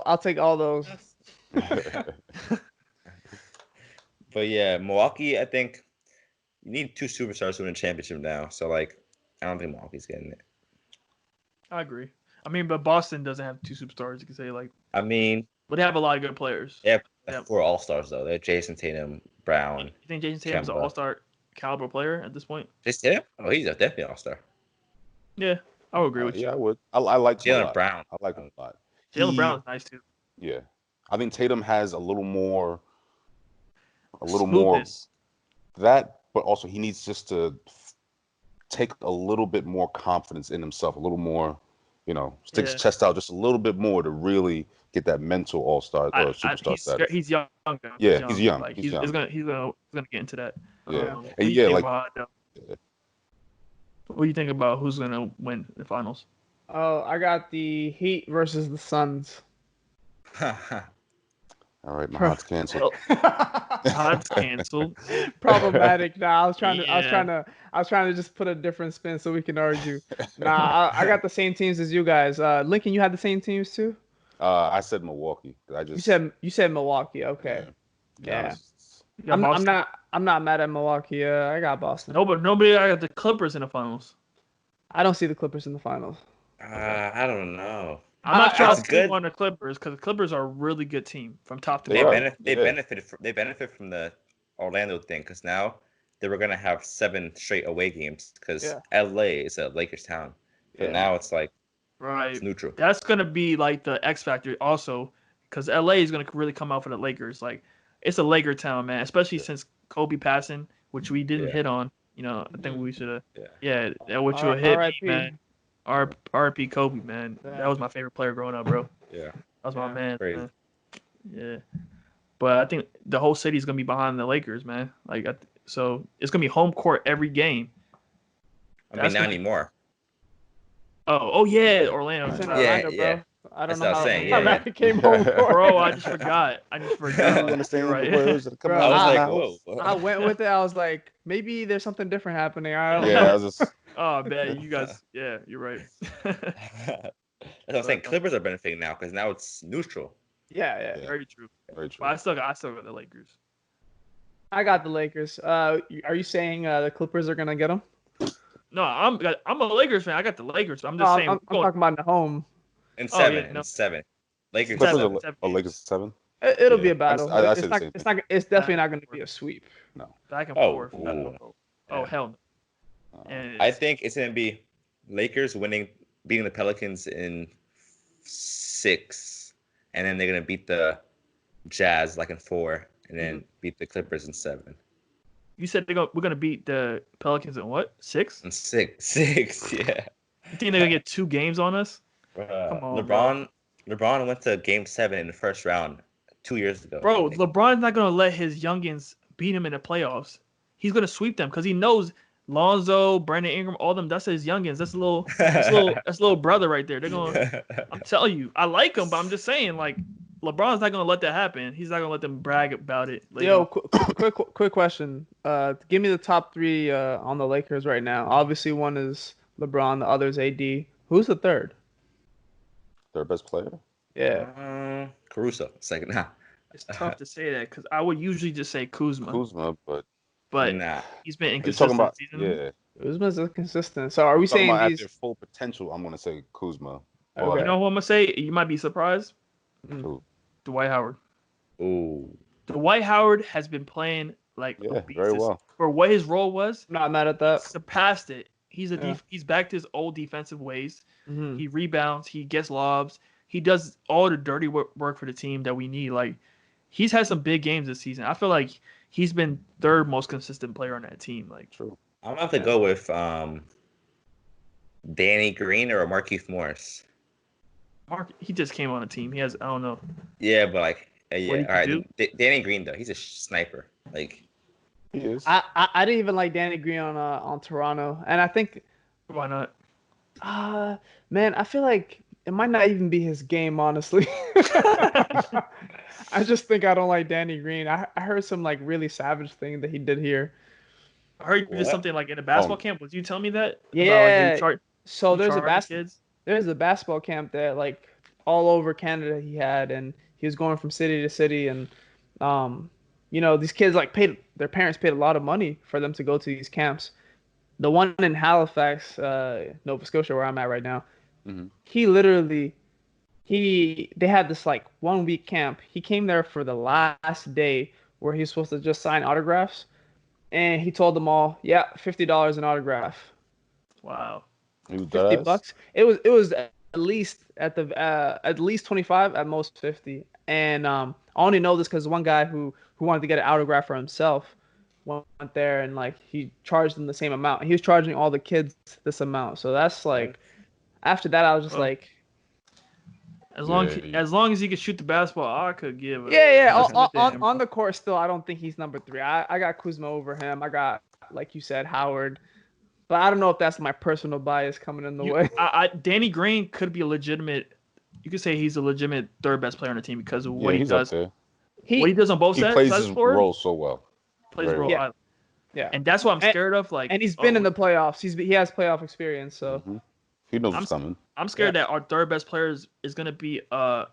I'll take all those. But yeah, Milwaukee, I think you need 2 superstars to win a championship now. So like, I don't think Milwaukee's getting it. I agree. I mean, but Boston doesn't have 2 superstars. You can say like. I mean, but they have a lot of good players. They have 4 all-stars though. They have Jason Tatum, Brown. You think Jason Tatum's an all-star caliber player at this point? Jason Tatum? Oh, he's definitely an all-star. Yeah, I would agree with you. Yeah, I would. I like Jaylen Brown. I like him a lot. Jaylen Brown is nice too. Yeah, I think Tatum has a little more that, but also he needs just to take a little bit more confidence in himself, a little more, stick his chest out just a little bit more to really get that mental all-star or superstar status. He's young. Yeah, he's young. Like, he's young. He's gonna get into that. Yeah, what do you think about who's gonna win the finals? Oh, I got the Heat versus the Suns. All right, Mahad's canceled. Mahad's canceled. Problematic. Nah, I was trying to just put a different spin so we can argue. Nah, I got the same teams as you guys. Lincoln, you had the same teams too? I said Milwaukee. You said Milwaukee. Okay. Yeah. I'm not mad at Milwaukee. I got Boston. No, but nobody. I got the Clippers in the finals. I don't see the Clippers in the finals. I don't know. I'm not sure if on the Clippers because the Clippers are a really good team from top to bottom. They benefit from the Orlando thing because now they were gonna have 7 straight away games because LA is a Lakers town. But now it's like it's neutral. That's gonna be like the X factor also because LA is gonna really come out for the Lakers. Like it's a Laker town, man. Especially since Kobe passing, which we didn't hit on. I think we should have. Which you hit, man. R.I.P. Kobe, man. That was my favorite player growing up, bro. Yeah. That was my man. Yeah. But I think the whole city's going to be behind the Lakers, man. So it's going to be home court every game. Not anymore. Oh yeah, Orlando. Bro. I don't know how that came home court. Bro, I just forgot. I understand right. Bro, I was like, whoa. I went with it. I was like, maybe there's something different happening. I don't know. I was just... Oh, man, you guys. Yeah, you're right. That's what I'm saying. Clippers are benefiting now because now it's neutral. Yeah. Very true. Very true. But I still got the Lakers. I got the Lakers. Are you saying the Clippers are gonna get them? No, I'm a Lakers fan. I got the Lakers. But I'm just saying. I'm talking about Nahum. In 7. Lakers. Clippers are Lakers 7. It'll be a battle. It's definitely not going to be a sweep. No. Back and forth. Oh hell no. I think it's going to be Lakers beating the Pelicans in 6, and then they're going to beat the Jazz in 4, and then beat the Clippers in 7. You said we're going to beat the Pelicans in what? 6? In 6, yeah. You think they're going to get 2 games on us? Come on, LeBron went to Game 7 in the first round 2 years ago. Bro, LeBron's not going to let his youngins beat him in the playoffs. He's going to sweep them because he knows Lonzo, Brandon Ingram, all them. That's his youngins. That's little brother right there. They're going. I'm telling you, I like him, but I'm just saying, LeBron's not going to let that happen. He's not going to let them brag about it. Yo, quick question. Give me the top 3 on the Lakers right now. Obviously, one is LeBron, the other is AD. Who's the third? Their best player? Yeah. Caruso, second. Nah. It's tough to say that because I would usually just say Kuzma. But nah. He's been inconsistent. Talking about, yeah. Kuzma's inconsistent. So are we saying at these... their full potential? I'm going to say Kuzma. Okay. You know who I'm going to say? You might be surprised. Who? Dwight Howard. Ooh. Dwight Howard has been playing a beast. Very well. For what his role was. Not mad at that. Surpassed it. He's back to his old defensive ways. Mm-hmm. He rebounds. He gets lobs. He does all the dirty work for the team that we need. He's had some big games this season. I feel like he's been 3rd most consistent player on that team. True. I'm gonna have to go with Danny Green or Markieff Morris? He just came on the team. He has, I don't know. Yeah, but like, yeah, all right. Danny Green though, he's a sniper. Like, he is. I didn't even like Danny Green on Toronto, and I think why not? Man, I feel like it might not even be his game, honestly. I just think I don't like Danny Green. I heard some like really savage thing that he did here. I heard you did something like in a basketball camp. Was you tell me that? Yeah. About, like, so there's a basketball camp that like all over Canada he had, and he was going from city to city, and these kids like their parents paid a lot of money for them to go to these camps. The one in Halifax, Nova Scotia, where I'm at right now, he literally, they had this like 1 week camp. He came there for the last day where he's supposed to just sign autographs, and he told them all, "Yeah, $50 an autograph." Wow. $50. It was at least 25, at most 50. And I only know this because one guy who wanted to get an autograph for himself went there, and like he charged them the same amount. He was charging all the kids this amount. So that's like, after that I was just like, as long as he could shoot the basketball, I could give. On the court still, I don't think he's number 3. I got Kuzma over him. I got, like you said, Howard. But I don't know if that's my personal bias coming in the way. Danny Green could be a legitimate. You could say he's a legitimate third best player on the team because of what he does. What he does on both sides. He plays his role so well. Plays his role. Yeah. And that's what I'm scared of. Like, and he's been in the playoffs. He has playoff experience, so he knows what's coming. I'm scared that our third best player is going to be a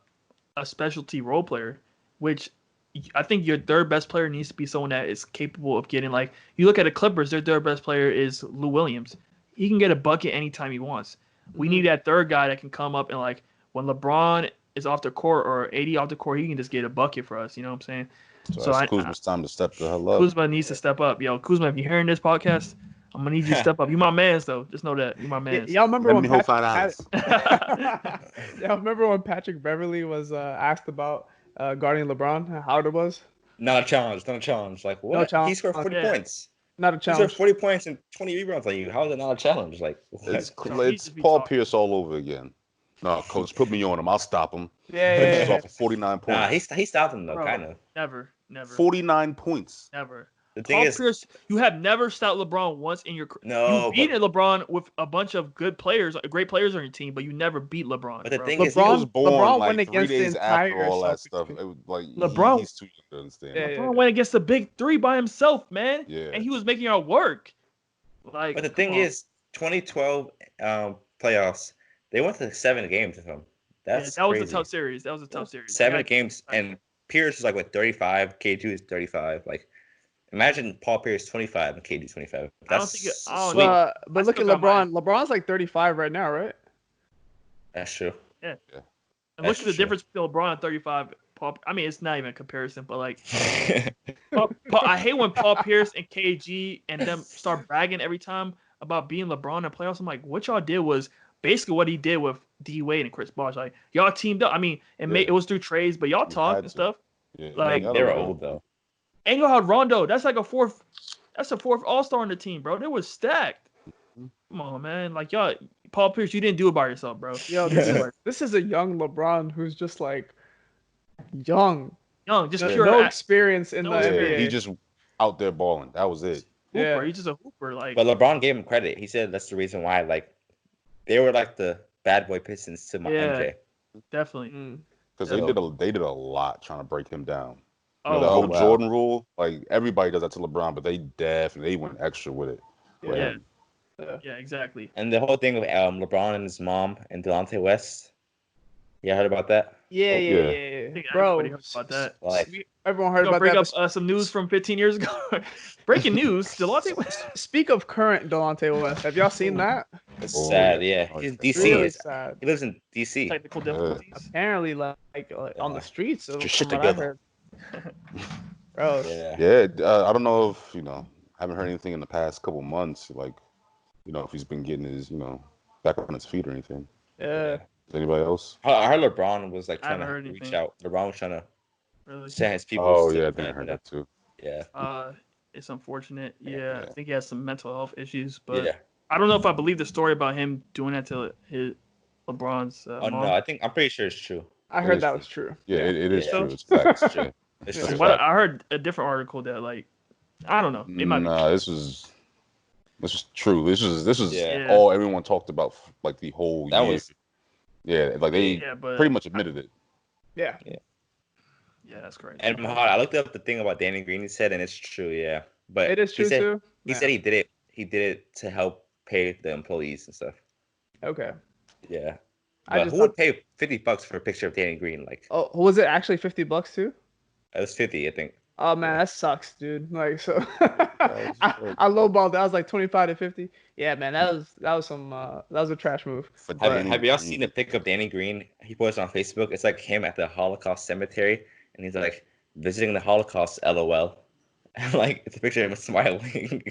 specialty role player, which I think your third best player needs to be someone that is capable of getting, like, you look at the Clippers, their third best player is Lou Williams. He can get a bucket anytime he wants. We need that third guy that can come up and, like, when LeBron is off the court or AD off the court, he can just get a bucket for us. You know what I'm saying? So it's Kuzma's time to step the hell up. Kuzma needs to step up. Yo, Kuzma, if you're hearing this podcast, I'm going to need you to step up. You my mans, though. Just know that. You my mans. Y'all remember when Patrick Beverly was asked about guarding LeBron, how it was? Not a challenge. Like, what? No challenge. He scored 40 points. Not a challenge. He scored 40 points and 20 rebounds on you. How is it not a challenge? Like, it's Paul Pierce all over again. No, coach, put me on him. I'll stop him. Yeah. He's off of 49 points. Nah, he stopped him, though, kind of. Never. 49 points. Never. The thing is, Pierce, you have never stopped LeBron once in your career. No. You beat LeBron with a bunch of good players, great players on your team, but you never beat LeBron. But the thing is, he was born LeBron like went against 3 days the after all that stuff. It was like LeBron, he's too young to understand. LeBron went against the big 3 by himself, man. Yeah. And he was making our work. Like, but the thing is, 2012 playoffs, they went to 7 games with him. That was a tough series. 7 games, and Pierce was like, what, 35? K2 is 35. Like, imagine Paul Pierce 25 and KD 25. That's sweet. But look at LeBron. LeBron's like 35 right now, right? That's true. Yeah. And look at the difference between LeBron and 35. Paul, I mean, it's not even a comparison, but like, I hate when Paul Pierce and KG and them start bragging every time about being LeBron in the playoffs. I'm like, what y'all did was basically what he did with D Wade and Chris Bosh. Like, y'all teamed up. I mean, it was through trades, but y'all talked and stuff. Yeah, like, they were old though. Angel had Rondo. That's like a fourth All-Star on the team, bro. They was stacked. Come on, man. Like, y'all, Paul Pierce, you didn't do it by yourself, bro. Yo, this is a young LeBron who's just like young, just pure no experience in the NBA. He just out there balling. That was it. Hooper. He's just a hooper. Like, but LeBron gave him credit. He said that's the reason why. Like, they were like the bad boy Pistons to my MJ. Definitely. Because they did a lot trying to break him down. The whole Jordan rule, like everybody does that to LeBron, but they went extra with it. Yeah, exactly. And the whole thing with LeBron and his mom and Delonte West. You heard about that? Yeah. Bro, everybody heard about that. Like, everyone heard about bring that. Up some news from 15 years ago. Breaking news: Delonte West. Speak of current Delonte West, have y'all seen that? It's sad. Yeah, he's in DC. Really sad. He lives in DC. Technical difficulties. Apparently, like on the streets. Get your shit together. Bro. Yeah. I don't know if haven't heard anything in the past couple months. Like, if he's been getting his back on his feet or anything. Yeah. Anybody else? I heard LeBron was like trying to reach out. LeBron was trying to send his people. Oh yeah, I think I heard that too. Yeah. It's unfortunate. Yeah, I think he has some mental health issues, but I don't know if I believe the story about him doing that to his LeBron's mom. No, I'm pretty sure it's true. I heard that was true. Yeah, it is true. It's facts. It's true. It's From true. what I heard a different article that like I don't know. It might be true. This is true. This is Yeah. all everyone talked about like the whole That year. was like they but pretty much admitted it. Yeah. Yeah, that's great. And Mahad, I looked up the thing about Danny Green. He said, and it's true. Yeah, but It is true too. He said he did it. He did it to help pay the employees and stuff. Okay. Yeah. But who would pay $50 for a picture of Danny Green? Like, oh, was it actually $50 too? It was 50, I think. Oh man, that sucks, dude. Like, so I lowballed that. I was like 25 to 50. Yeah, man, that was a trash move. Have y'all seen the pic of Danny Green? He posted on Facebook. It's like him at the Holocaust cemetery, and he's like visiting the Holocaust. LOL. And like it's a picture of him smiling.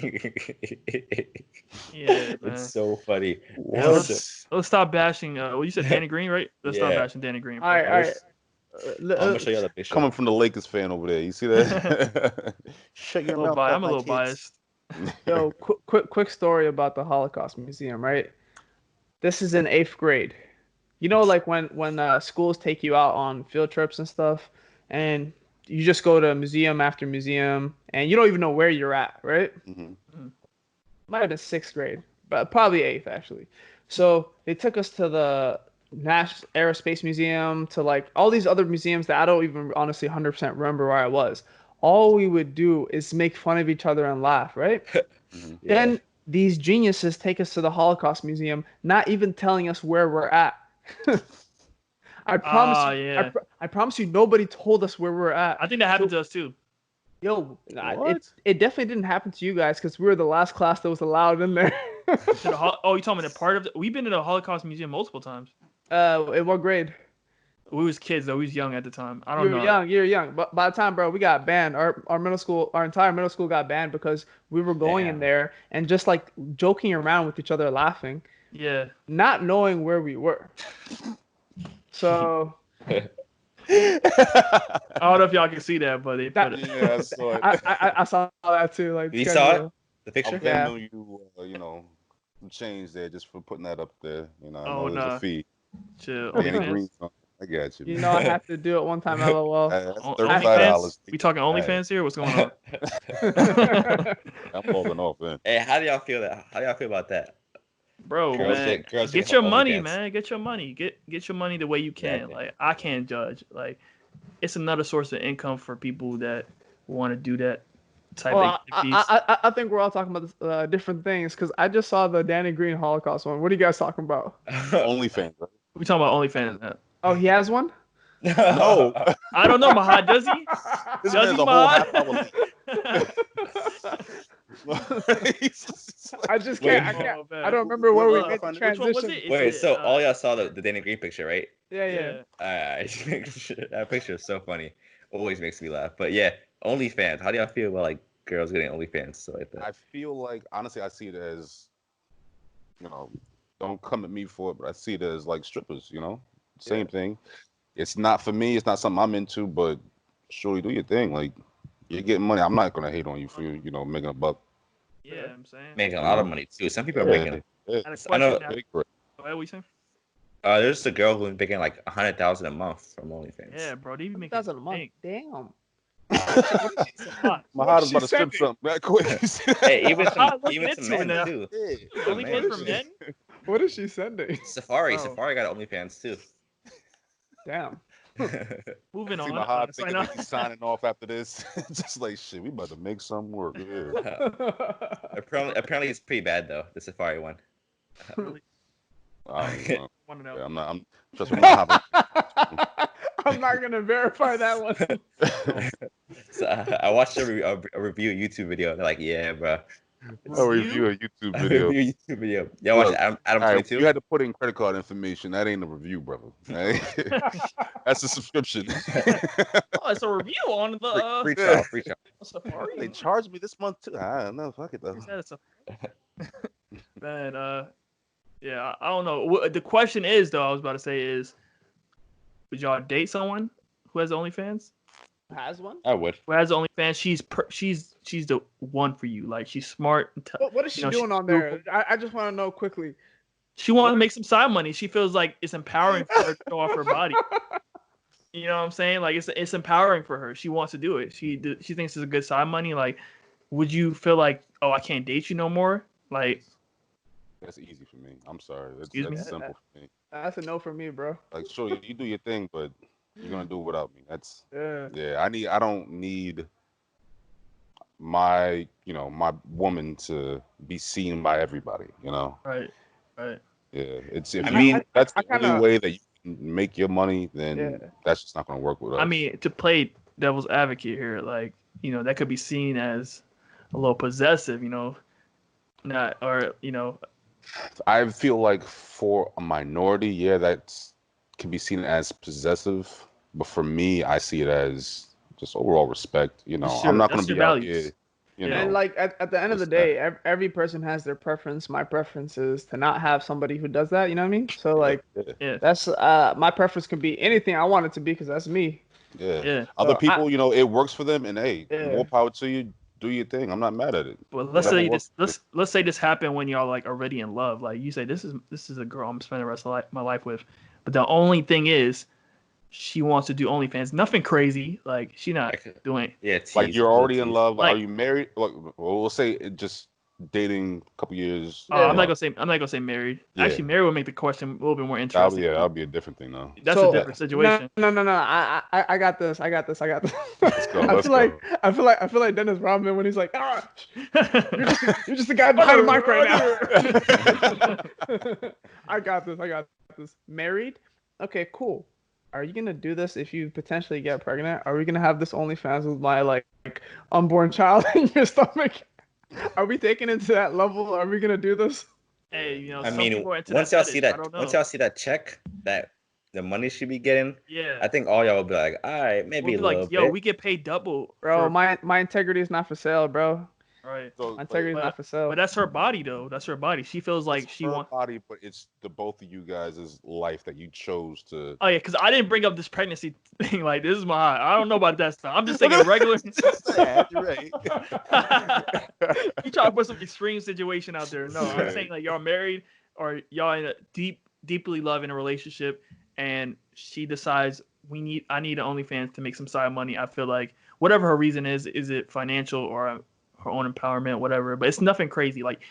Yeah, man. It's so funny. Let's stop bashing. Well, you said Danny Green, right? Let's stop bashing Danny Green. All right. I'm gonna show you the picture. Coming from the Lakers fan over there, you see that? Shut your mouth. I'm a little biased. Yo, quick story about the Holocaust Museum, right? This is in 8th grade. You know, like when schools take you out on field trips and stuff, and you just go to museum after museum, and you don't even know where you're at, right? Mm-hmm. Might have been 6th grade, but probably 8th actually. So they took us to the National Aerospace Museum, to like all these other museums that I don't even honestly 100% remember where I was. All we would do is make fun of each other and laugh, right? Mm-hmm. Then these geniuses take us to the Holocaust Museum, not even telling us where we're at. I promise. I promise you, nobody told us where we're at. I think that happened to us too. Yo, it definitely didn't happen to you guys because we were the last class that was allowed in there. You talking about the part of we've been to the Holocaust Museum multiple times. In what grade? We was kids though. We was young at the time. I don't know. You're young. But by the time, bro, we got banned. Our entire middle school got banned because we were going in there and just like joking around with each other, laughing. Yeah. Not knowing where we were. So. I don't know if y'all can see that, but I saw it. I saw that too. Like you saw it? The picture? I'm you, change there just for putting that up there. There's a fee. Chill. Green, I got you. You know I have to do it one time. LOL. $35. We talking OnlyFans here? What's going on? I'm holding off, man. Hey, how do y'all feel about that? Bro, man, get your money, man. Get your money. Get your money the way you can. Yeah, like I can't judge. Like it's another source of income for people that want to do that type of piece. I think we're all talking about different things because I just saw the Danny Green Holocaust one. What are you guys talking about? OnlyFans. Right? We talking about OnlyFans now. Oh, he has one? No. I don't know, Mahad. Does he? This does he, Mahad? I just can't. I don't remember where we made the transition. Wait, so all y'all saw the Danny Green picture, right? Yeah. That picture is so funny. Always makes me laugh. But yeah, OnlyFans. How do y'all feel about like girls getting OnlyFans? So like that? I feel like honestly, I see it as, don't come at me for it, but I see it as like strippers. Same thing. It's not for me. It's not something I'm into, but surely do your thing. Like you're getting money. I'm not gonna hate on you for making a buck. Yeah, I'm saying making a lot of money too. Some people are making. I know. What are we saying? There's a girl who's making like $100,000 a month from OnlyFans. Yeah, bro, they be making $100,000 a month. Damn. Mahad is about to strip something that quick. Hey, even some men too. OnlyFans for men. What is she sending? Safari got OnlyFans too. Damn. Moving on. Mahad thinking he's signing off after this. Just like shit, we about to make some work. Yeah. Apparently, it's pretty bad though. The Safari one. Really? Yeah, I'm not. I'm not gonna verify that one. So I watched a review YouTube video. They're like, "Yeah, bro." I'll review a YouTube video. Y'all watch Adam 22? You had to put in credit card information. That ain't a review, brother. That's a subscription. It's a review on the free trial. Safari. They charged me this month too. I don't know. Fuck it though. Man, yeah, I don't know. The question is though, I was about to say is, would y'all date someone who has OnlyFans? has one? I would. Who has OnlyFans? She's the one for you. Like she's smart. What is she doing on there? I just want to know quickly. She wants to make some side money. She feels like it's empowering for her to show off her body. You know what I'm saying? Like it's empowering for her. She wants to do it. She thinks it's a good side money. Like, would you feel like, oh, I can't date you no more? Like, that's easy for me. I'm sorry. That's simple for me. That's a no for me, bro. Like, sure, you do your thing, but you're gonna do it without me. That's I don't need my my woman to be seen by everybody. Right. Yeah, if that's the only way that you can make your money, then that's just not gonna work with us. I mean, to play devil's advocate here, like that could be seen as a little possessive, not or I feel like for a minority, that can be seen as possessive, but for me, I see it as just overall respect. I'm not gonna be out here. And like at the end of the day, every person has their preference. My preference is to not have somebody who does that. You know what I mean? So like, that's my preference could be anything I want it to be because that's me. Yeah. Other people, it works for them, and hey, more power to you. Do your thing. I'm not mad at it. Well, let's say this happened when y'all like already in love. Like you say, this is a girl I'm spending the rest of my life with, but the only thing is, she wants to do OnlyFans. Nothing crazy. Like she not doing. Yeah, like you're already in love. Like, are you married? Like, well, we'll say just dating a couple years. I'm not gonna say married. Yeah. Actually, married would make the question a little bit more interesting. That'll be a different thing, though. That's a different situation. No. I got this. Let's go. I feel like Dennis Rodman when he's like, you're just the guy behind the mic right now. I got this. Married? Okay, cool. Are you gonna do this if you potentially get pregnant? Are we gonna have this OnlyFans with my like unborn child in your stomach? Are we taking it to that level? Are we gonna do this? Hey, I mean, once y'all see that check that the money should be getting, I think all y'all will be like, all right, maybe a little bit. We get paid double, bro. My integrity is not for sale, bro. Right. My integrity is not for sale. But that's her body, though. That's her body. She feels like she wants body, but it's the both of you guys' life that you chose to. Oh yeah, because I didn't bring up this pregnancy thing. Like this is I don't know about that stuff. I'm just thinking regular. You're right. You try to put some extreme situation out there. No, I'm saying like y'all married or y'all in a deeply loving a relationship, and she decides I need an OnlyFans to make some side money. I feel like whatever her reason is it financial or her own empowerment, whatever, but it's nothing crazy. Like,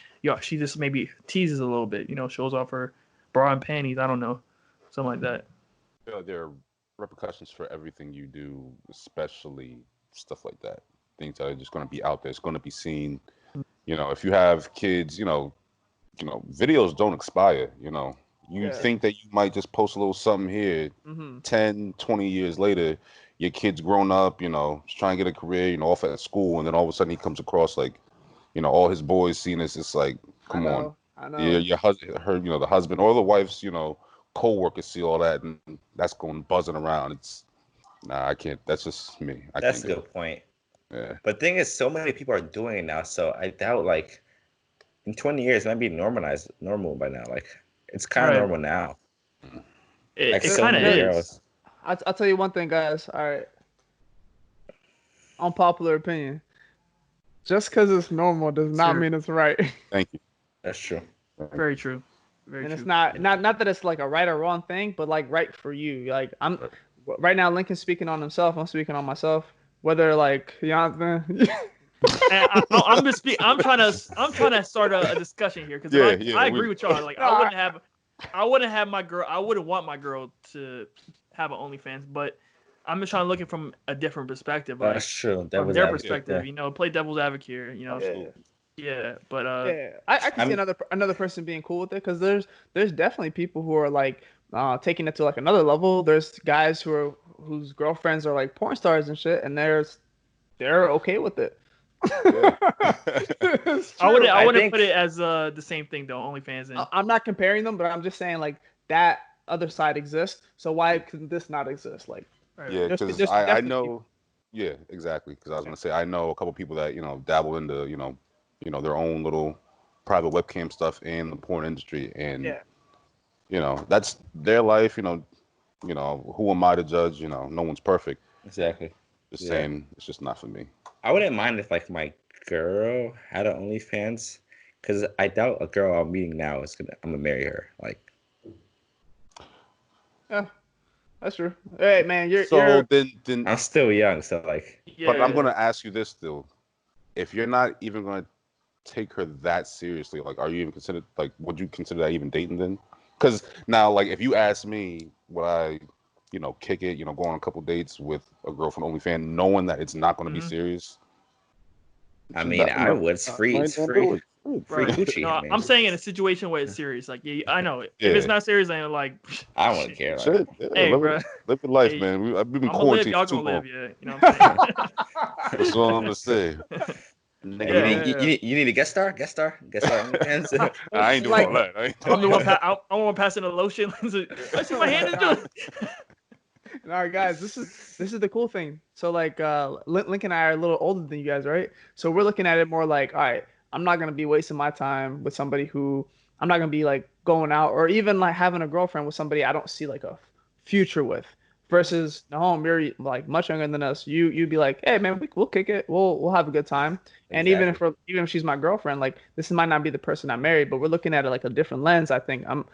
she just maybe teases a little bit, shows off her bra and panties. I don't know, something like that. There are repercussions for everything you do, especially stuff like that. Things that are just going to be out there. It's going to be seen. If you have kids, videos don't expire. You think that you might just post a little something here, 10, 20 years later. Your kid's grown up, trying to get a career, off at school, and then all of a sudden he comes across like, all his boys seeing this. It's like, come on, I know. Your husband, the husband or the wife's, co-workers see all that, and that's going buzzing around. I can't. That's just me. That's a good point. Yeah. But the thing is, so many people are doing it now, so I doubt like in 20 years it might be normal by now. Like it's kind of normal now. It kind of is. Girls. I'll tell you one thing, guys. All right. Unpopular opinion. Just because it's normal does not mean it's right. Thank you. That's true. Very true. It's not that it's like a right or wrong thing, but like right for you. Like right now, Lincoln's speaking on himself. I'm speaking on myself. Whether like Yonathan. I'm trying to start a discussion here because I agree with y'all. Like I wouldn't have my girl. I wouldn't want my girl to have an OnlyFans, but I'm just trying to look at it from a different perspective. Like, that's true. From their perspective, play devil's advocate here. But I can see another person being cool with it because there's definitely people who are like taking it to like another level. There's guys whose girlfriends are like porn stars and shit, and they're okay with it. I wouldn't put it as the same thing though. OnlyFans. I'm not comparing them, but I'm just saying like that other side exists. So why can this not exist? Like, yeah, because I know. People. Yeah, exactly. Because I was gonna say I know a couple people that dabble into their own little private webcam stuff in the porn industry, and that's their life. Who am I to judge? No one's perfect. Exactly. Just saying, it's just not for me. I wouldn't mind if like my girl had an OnlyFans, because I doubt a girl I'm meeting now I'm gonna marry her. Like, yeah, that's true. Hey man, you're then I'm still young, so like. But I'm gonna ask you this still: if you're not even gonna take her that seriously, like, are you even considered like? Would you consider that even dating then? Because now, like, if you ask me, would I, kick it, go on a couple dates with a girl from OnlyFans, knowing that it's not gonna be serious? I mean, I would. It's free. It's free. Free Gucci. No, I mean. I'm saying in a situation where it's serious. Like, I know it. If it's not serious, I'm like, I wouldn't care. Like, hey, bro, live your life, man. We've been quarantined y'all too gonna long. live, yeah. You know what I'm saying? That's all I'm gonna say. You need a guest star OnlyFans. I ain't doing all that. I'm the one passing the lotion. I see my hand is doing. All right, guys, this is the cool thing. So like, Link and I are a little older than you guys, right? So we're looking at it more like, all right, I'm not gonna be wasting my time with somebody who I'm not gonna be like going out or even like having a girlfriend with somebody I don't see like a future with. Versus Nahum, you're like much younger than us. You'd be like, hey man, we'll kick it. We'll have a good time. And Exactly. even if she's my girlfriend, like this might not be the person I married, but we're looking at it like a different lens. I think I'm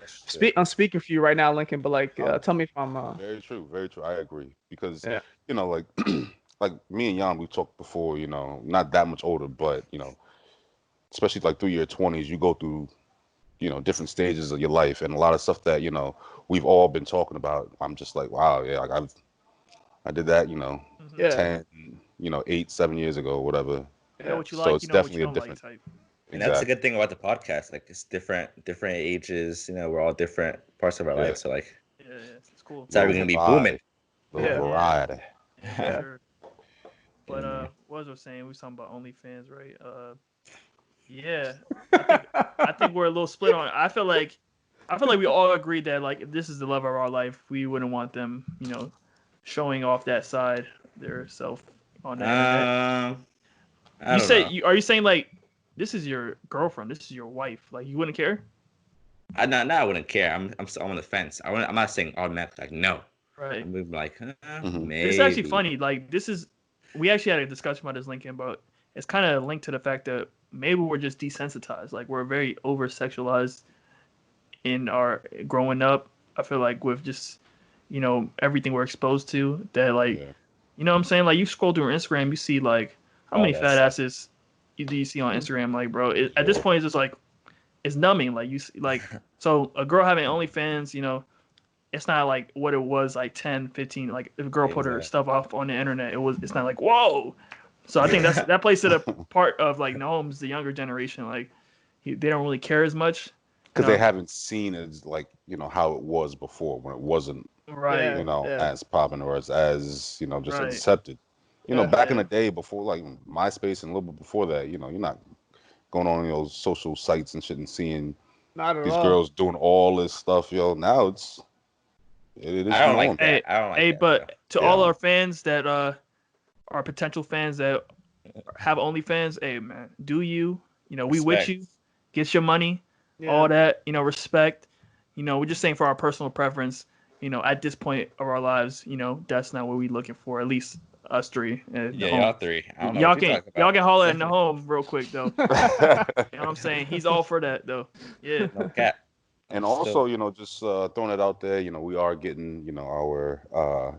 speaking for you right now, Lincoln. But like, tell me if I'm very true, very true. I agree because yeah. Like like me and Jan, we talked before. Not that much older, but especially like through your 20s, you go through different stages of your life, and a lot of stuff that we've all been talking about. I'm just like, wow, yeah, like I did that, 10, 8, 7 years ago, whatever. You know what you So like, it's you know what definitely you a don't different. like type. And that's a good thing about the podcast. Like, it's different ages. We're all different parts of our life. So like, yeah, it's cool. It's how we're gonna be booming. Little variety. Yeah. Sure. But what was I saying? We was talking about OnlyFans, right? Yeah. I think we're a little split on it. I feel like we all agreed that like if this is the love of our life, we wouldn't want them, showing off that side their self on the internet. Are you saying like this is your girlfriend, this is your wife, like you wouldn't care? I wouldn't care. I'm on the fence. I'm not saying automatically like no. Right. I'm like maybe. It's actually funny. Like we actually had a discussion about this, Lincoln, but it's kind of linked to the fact that maybe we're just desensitized. Like we're very over sexualized in our growing up. I feel like with just everything we're exposed to, that like you know what I'm saying. Like you scroll through Instagram, you see like how many fat asses you see on Instagram. Like bro, at this point it's just like it's numbing. Like you see, like so a girl having OnlyFans, it's not like what it was like 10, 15. Like if a girl put her stuff off on the internet, it's not like whoa. So I think that plays to the part of like Nahum's the younger generation. Like they don't really care as much because they haven't seen it like how it was before when it wasn't as popping or as just accepted. Back in the day before like MySpace and a little bit before that, you're not going on those social sites and shit and seeing these girls doing all this stuff. Now it is. I don't like that. But to all our fans that are potential fans that have OnlyFans, hey man, do you? We with you. Get your money. All that. Respect. We're just saying for our personal preference. At this point of our lives, that's not what we're looking for. At least us three. Y'all three. Y'all can holler at Nahum real quick though. You know what I'm saying? He's all for that though. Yeah. No cap. And also, just throwing it out there, we are getting, our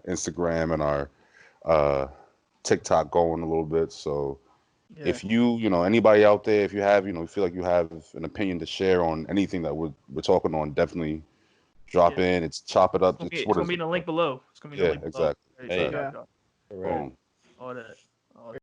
Instagram and our TikTok going a little bit. So if you, anybody out there, if you have, feel like you have an opinion to share on anything that we're talking on, definitely drop in. It's Chop It Up. It's gonna be in the link below. It's gonna be in the link below. Exactly. Hey, Boom.